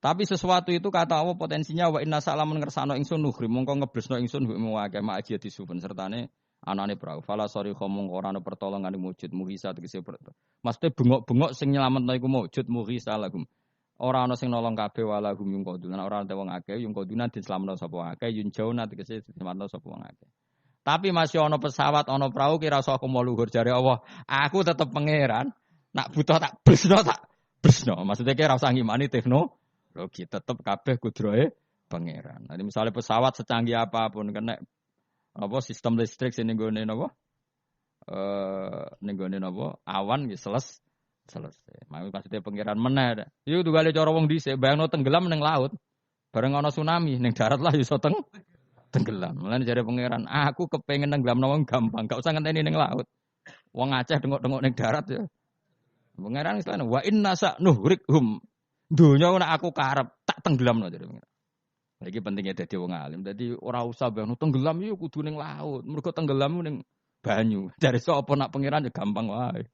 Tapi sesuatu itu kata Allah potensinya wa inna salamun ngersano ingsun nuhri mongko ngeblesno ingsun mu akeh ma aja disupen sertane anane perahu. Fala sori khomong ora ana pertolongan wujud muhisa tegese pertolongan. Maksudnya bengok-bengok sing nyelametno iku wujud muhisa lahum. Ora ana sing nolong kabeh walahum yung kodun. Ora ana wong akeh yung kodunan diselametno sapa akeh yun jauna tegese diselametno sapa wong akeh. Tapi masih ono pesawat, ono perahu kira aku mau luhur jare Allah. Aku tetep pangeran. Nak butuh tak bresno. Maksudnya kira usah ngimani teknologi, tetep kabeh kudrohe pangeran. Nanti misalnya pesawat secanggih apapun kena sistem listrik sing nggone awan nggih selesai. Maksudnya pangeran meneh. Iku tugale cara wong dhisik bayangno tenggelam ning laut. Bareng ana tsunami ning darat lah iso tenggelam. Mulane jare pangeran, aku kepengin nenggelamno wong gampang, gak usah ngenteni ning laut. Wong Aceh dengok-dengok ning darat ya. Pangeran istilahnya wa inna sa nuhrikhum. Donya nek aku karep tak tenggelamno jare pangeran. Iki pentingnya dadi wong alim. Dadi ora usah bayangno tenggelam yo kudu ning laut. Mergo tenggelam ning banyu. Jare sapa nak pangeran ya gampang wae.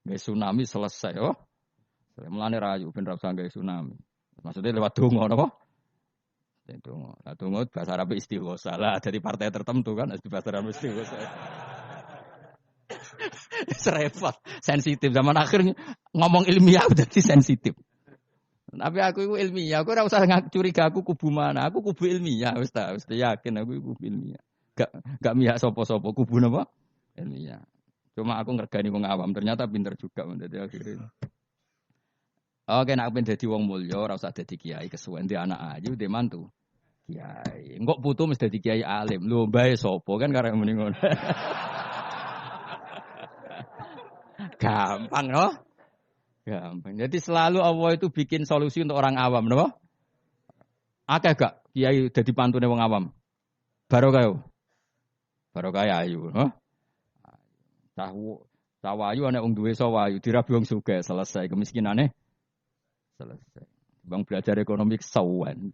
Nggih tsunami selesai oh. Mulane rayu ben ra usah gawe tsunami. Maksudnya lewat donga napa? Itu bahasa Arab istighosa lah dari partai tertentu kan bahasa Arab istighosa. Serepot, sensitif zaman akhir ngomong ilmiah jadi sensitif. Tapi aku itu ilmiah, aku ora usah curiga aku kubu mana, aku kubu ilmiah wis yakin aku kubu ilmiah. Gak mihak sapa-sapa kubu napa? Ilmiah. Cuma aku ngergani wong awam, ternyata pinter juga menjadi akhirnya. Oke, nek pengen dadi wong mulya ora usah dadi kiai kesuwen di anak ayu, di mantu. Kiai, engkok putu mesti dadi kiai alim. Lho, bae sapa kan karek muni ngono. Gampang loh. Gampang. Jadi selalu Allah itu bikin solusi untuk orang awam, loh. Akeh gak kiai dadi pantune wong awam? Barokah yo. Barokah ayu, loh. Tahu ayu ana wong duwe sawayu dirabi wong sugih selesai kemiskinane. Selesai. Bang belajar ekonomi kesawan.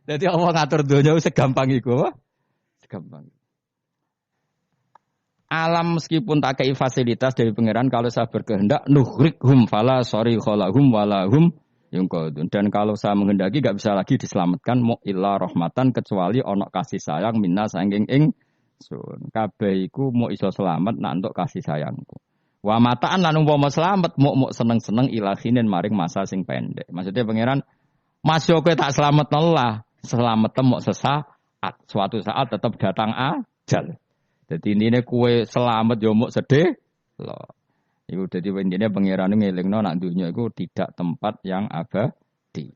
Jadi Allah ngatur dunia segampang itu, segampang. Alam meskipun tak kei fasilitas dari pangeran, kalau saya berkehendak nuhrikhum fala sorry kholahum walahum yungkodun. Dan kalau saya menghendaki gak bisa lagi diselamatkan mu illa rahmatan kecuali onok kasih sayang minna sangking ingsun. Kabeh iku mu iso selamat nak untuk kasih sayangku. Wa mataan lan umpama selamat muk seneng-seneng ilahinin maring masa sing pendek. Maksudnya pangeran masih kowe tak selamat Allah, selamat muk sesaat. Suatu saat tetap datang ajal. Jadi intine kowe selamat yo muk sedih lho. Iku dadi intine pangeran ngelingno nak dunya iku tidak tempat yang abadi.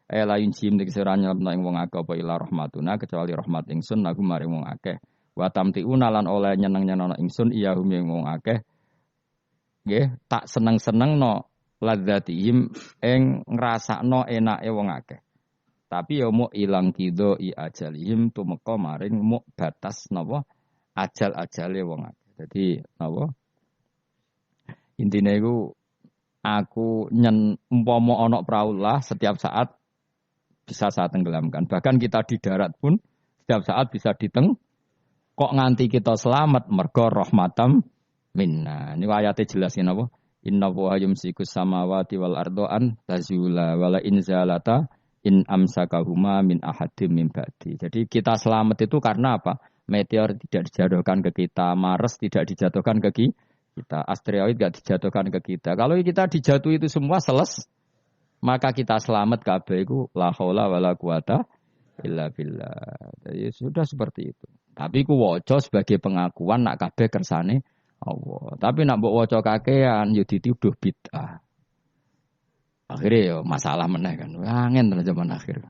Lain jim nek sira nyelapno ing wong akeh apa ila rahmatuna kecuali rahmat ingsun aku maring wong akeh. Wa tamtiuna lan oleh nyeneng-nyenengno ingsun iya hum ing wong akeh. Nggih, tak seneng-senengno ladzatihim ing ngrasakno enake wong akeh. Tapi ya muk ilang kido I ajalihim tumeka maring muk batas napa ajal-ajale wong akeh. Dadi napa? Intine iku aku umpama ana praulah setiap saat bisa saya tenggelamkan. Bahkan kita di darat pun setiap saat bisa kok nganti kita selamat mergo rahmatam minna. Ini ayatnya jelasin apa? Inna wa yumsikus samawati wal ardo'an tazula wala inzalata in amsakahuma min ahadim min ba'di. Jadi kita selamat itu karena apa? Meteor tidak dijatuhkan ke kita, Mars tidak dijatuhkan ke kita, asteroid tidak dijatuhkan ke kita. Kalau kita dijatuh itu semua maka kita selamat kabeh iku la haula wala quwata illa billah. Jadi sudah seperti itu. Tapi ku waca sebagai pengakuan nak kabeh kersane Allah. Tapi nak mbok waca kakean yo dituduh bid'ah. Akhirnya yo masalah meneh kan. Angin tenan zaman akhir.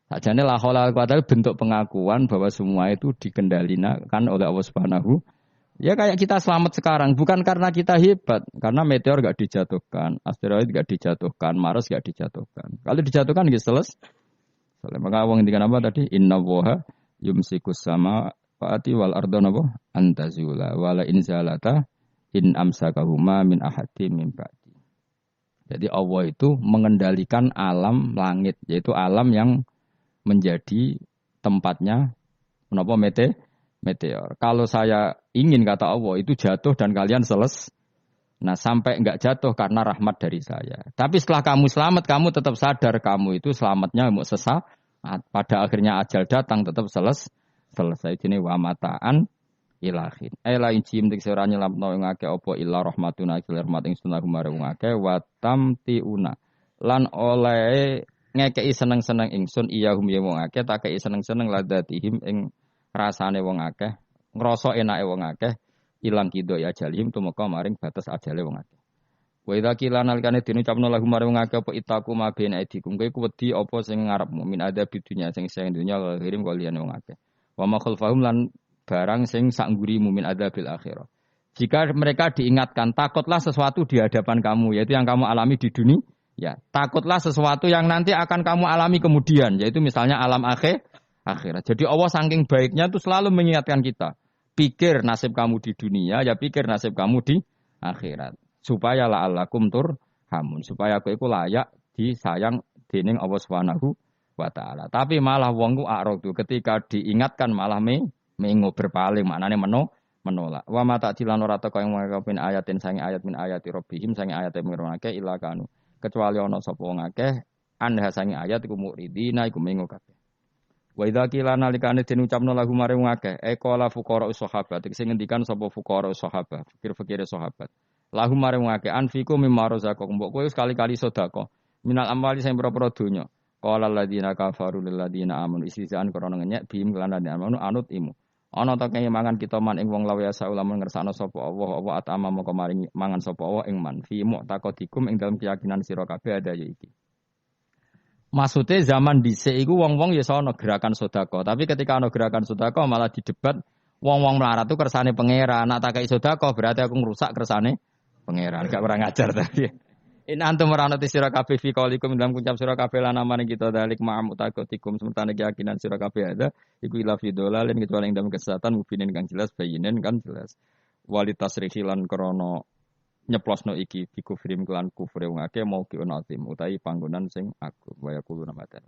Sajane la haula wala quwata bentuk pengakuan bahwa semua itu dikendalikan oleh Allah Subhanahu. Ya kayak kita selamat sekarang bukan karena kita hebat, karena meteor enggak dijatuhkan, asteroid enggak dijatuhkan, Mars enggak dijatuhkan. Kalau dijatuhkan nggih selesai. Maka wong ngendikan apa tadi? Innallaha yumsikus sama Fa'ati wal ardo napa antazula wala inzalata in amsakahuma min ahadi min ba'di. Jadi Allah itu mengendalikan alam langit, yaitu alam yang menjadi tempatnya menapa meteor. Kalau saya ingin kata Allah itu jatuh dan kalian selesai. Nah sampai enggak jatuh karena rahmat dari saya. Tapi setelah kamu selamat, kamu tetap sadar kamu itu selamatnya mau sesaat. Pada akhirnya ajal datang tetap selesai jenis wa mataan ilahin. Lain jim dik sira nyelamno ing akeh apa illa rahmatuna ila rahmat ing sunah marang akeh wa tamtiuna. Lan oleh ngekeki seneng-seneng ingsun iyahum ya wong akeh tak kei seneng-seneng ladatihim ing rasane wong akeh, ngrasa enake wong akeh ilang kido ya jalim tumeka maring batas ajale wong akeh. Wa idza qila nalikane dinucapno lagu maring wong akeh apa itaku mabene edikum kowe wedi apa sing ngarepmu min ada bidunya sing dunya kirim kaliyan wong akeh. Wa ma khalfahum lan barang sing sangguri mumin adzabil akhirah. Jika mereka diingatkan, takutlah sesuatu di hadapan kamu, yaitu yang kamu alami di dunia. Ya, takutlah sesuatu yang nanti akan kamu alami kemudian, yaitu misalnya alam akhirat. Jadi Allah saking baiknya itu selalu mengingatkan kita. Pikir nasib kamu di dunia, ya pikir nasib kamu di akhirat. Supaya la'allakum turhamun. Supaya aku itu layak disayang dening Allah Subhanahu wa ta'ala. Tapi malah wong ku a'radu ketika diingatkan malah mengo berpaling, maknane menolak. Wa mata cilan ora teko ing ngapin ayatin sange ayat min ayati rabbihim sange ayat mirunake ila kanu. Kecuali ana sapa wong akeh anha sange ayat iku muridina iku mengo kabeh. Wa idza qila nalikane den ucapno lahu maring akeh qala fuqara sahabat sing ngendikan sapa fuqara sahabat fikir-fikire sahabat lahu maring akeh anfiku mimma razaqakum mbok kowe sekali-kali sedekah minal amwali sing pira-pira donya qala alladziina kafaru lil ladziina amanu istizaan krana ngenyek bihim kelan amanu anut imu ana ta kaya mangan kita man ing wong lawe asa ulama ngersakno sapa Allah apa atama moko maring mangan sapa Allah ing man fi mu'taqadikum ing dalem keyakinan sira kabeh ada ya iki. Maksudnya zaman dhisik iku wong-wong ya ana gerakan sedekah, tapi ketika ana gerakan sedekah malah didebat wong-wong melarat tuh kersane pangeran, nak tak kei sedekah berarti aku ngrusak kersane pangeran, gak kurang ajar tadi. In antum maranati sira kabeh fi qaulikum dalam ucap sira kabeh lan amane kita dalik ma'am taqatikum semertane keyakinan sira kabeh ada iku ila fi dolalin kecuali ing dalam kesesatan mubinin kang jelas bayinen kan jelas. Walitasrihi lan krana nyeplosno iki bi kufrim kelan kufre wong akeh mau ki onatim utahi panggonan sing agung waya kulo namaten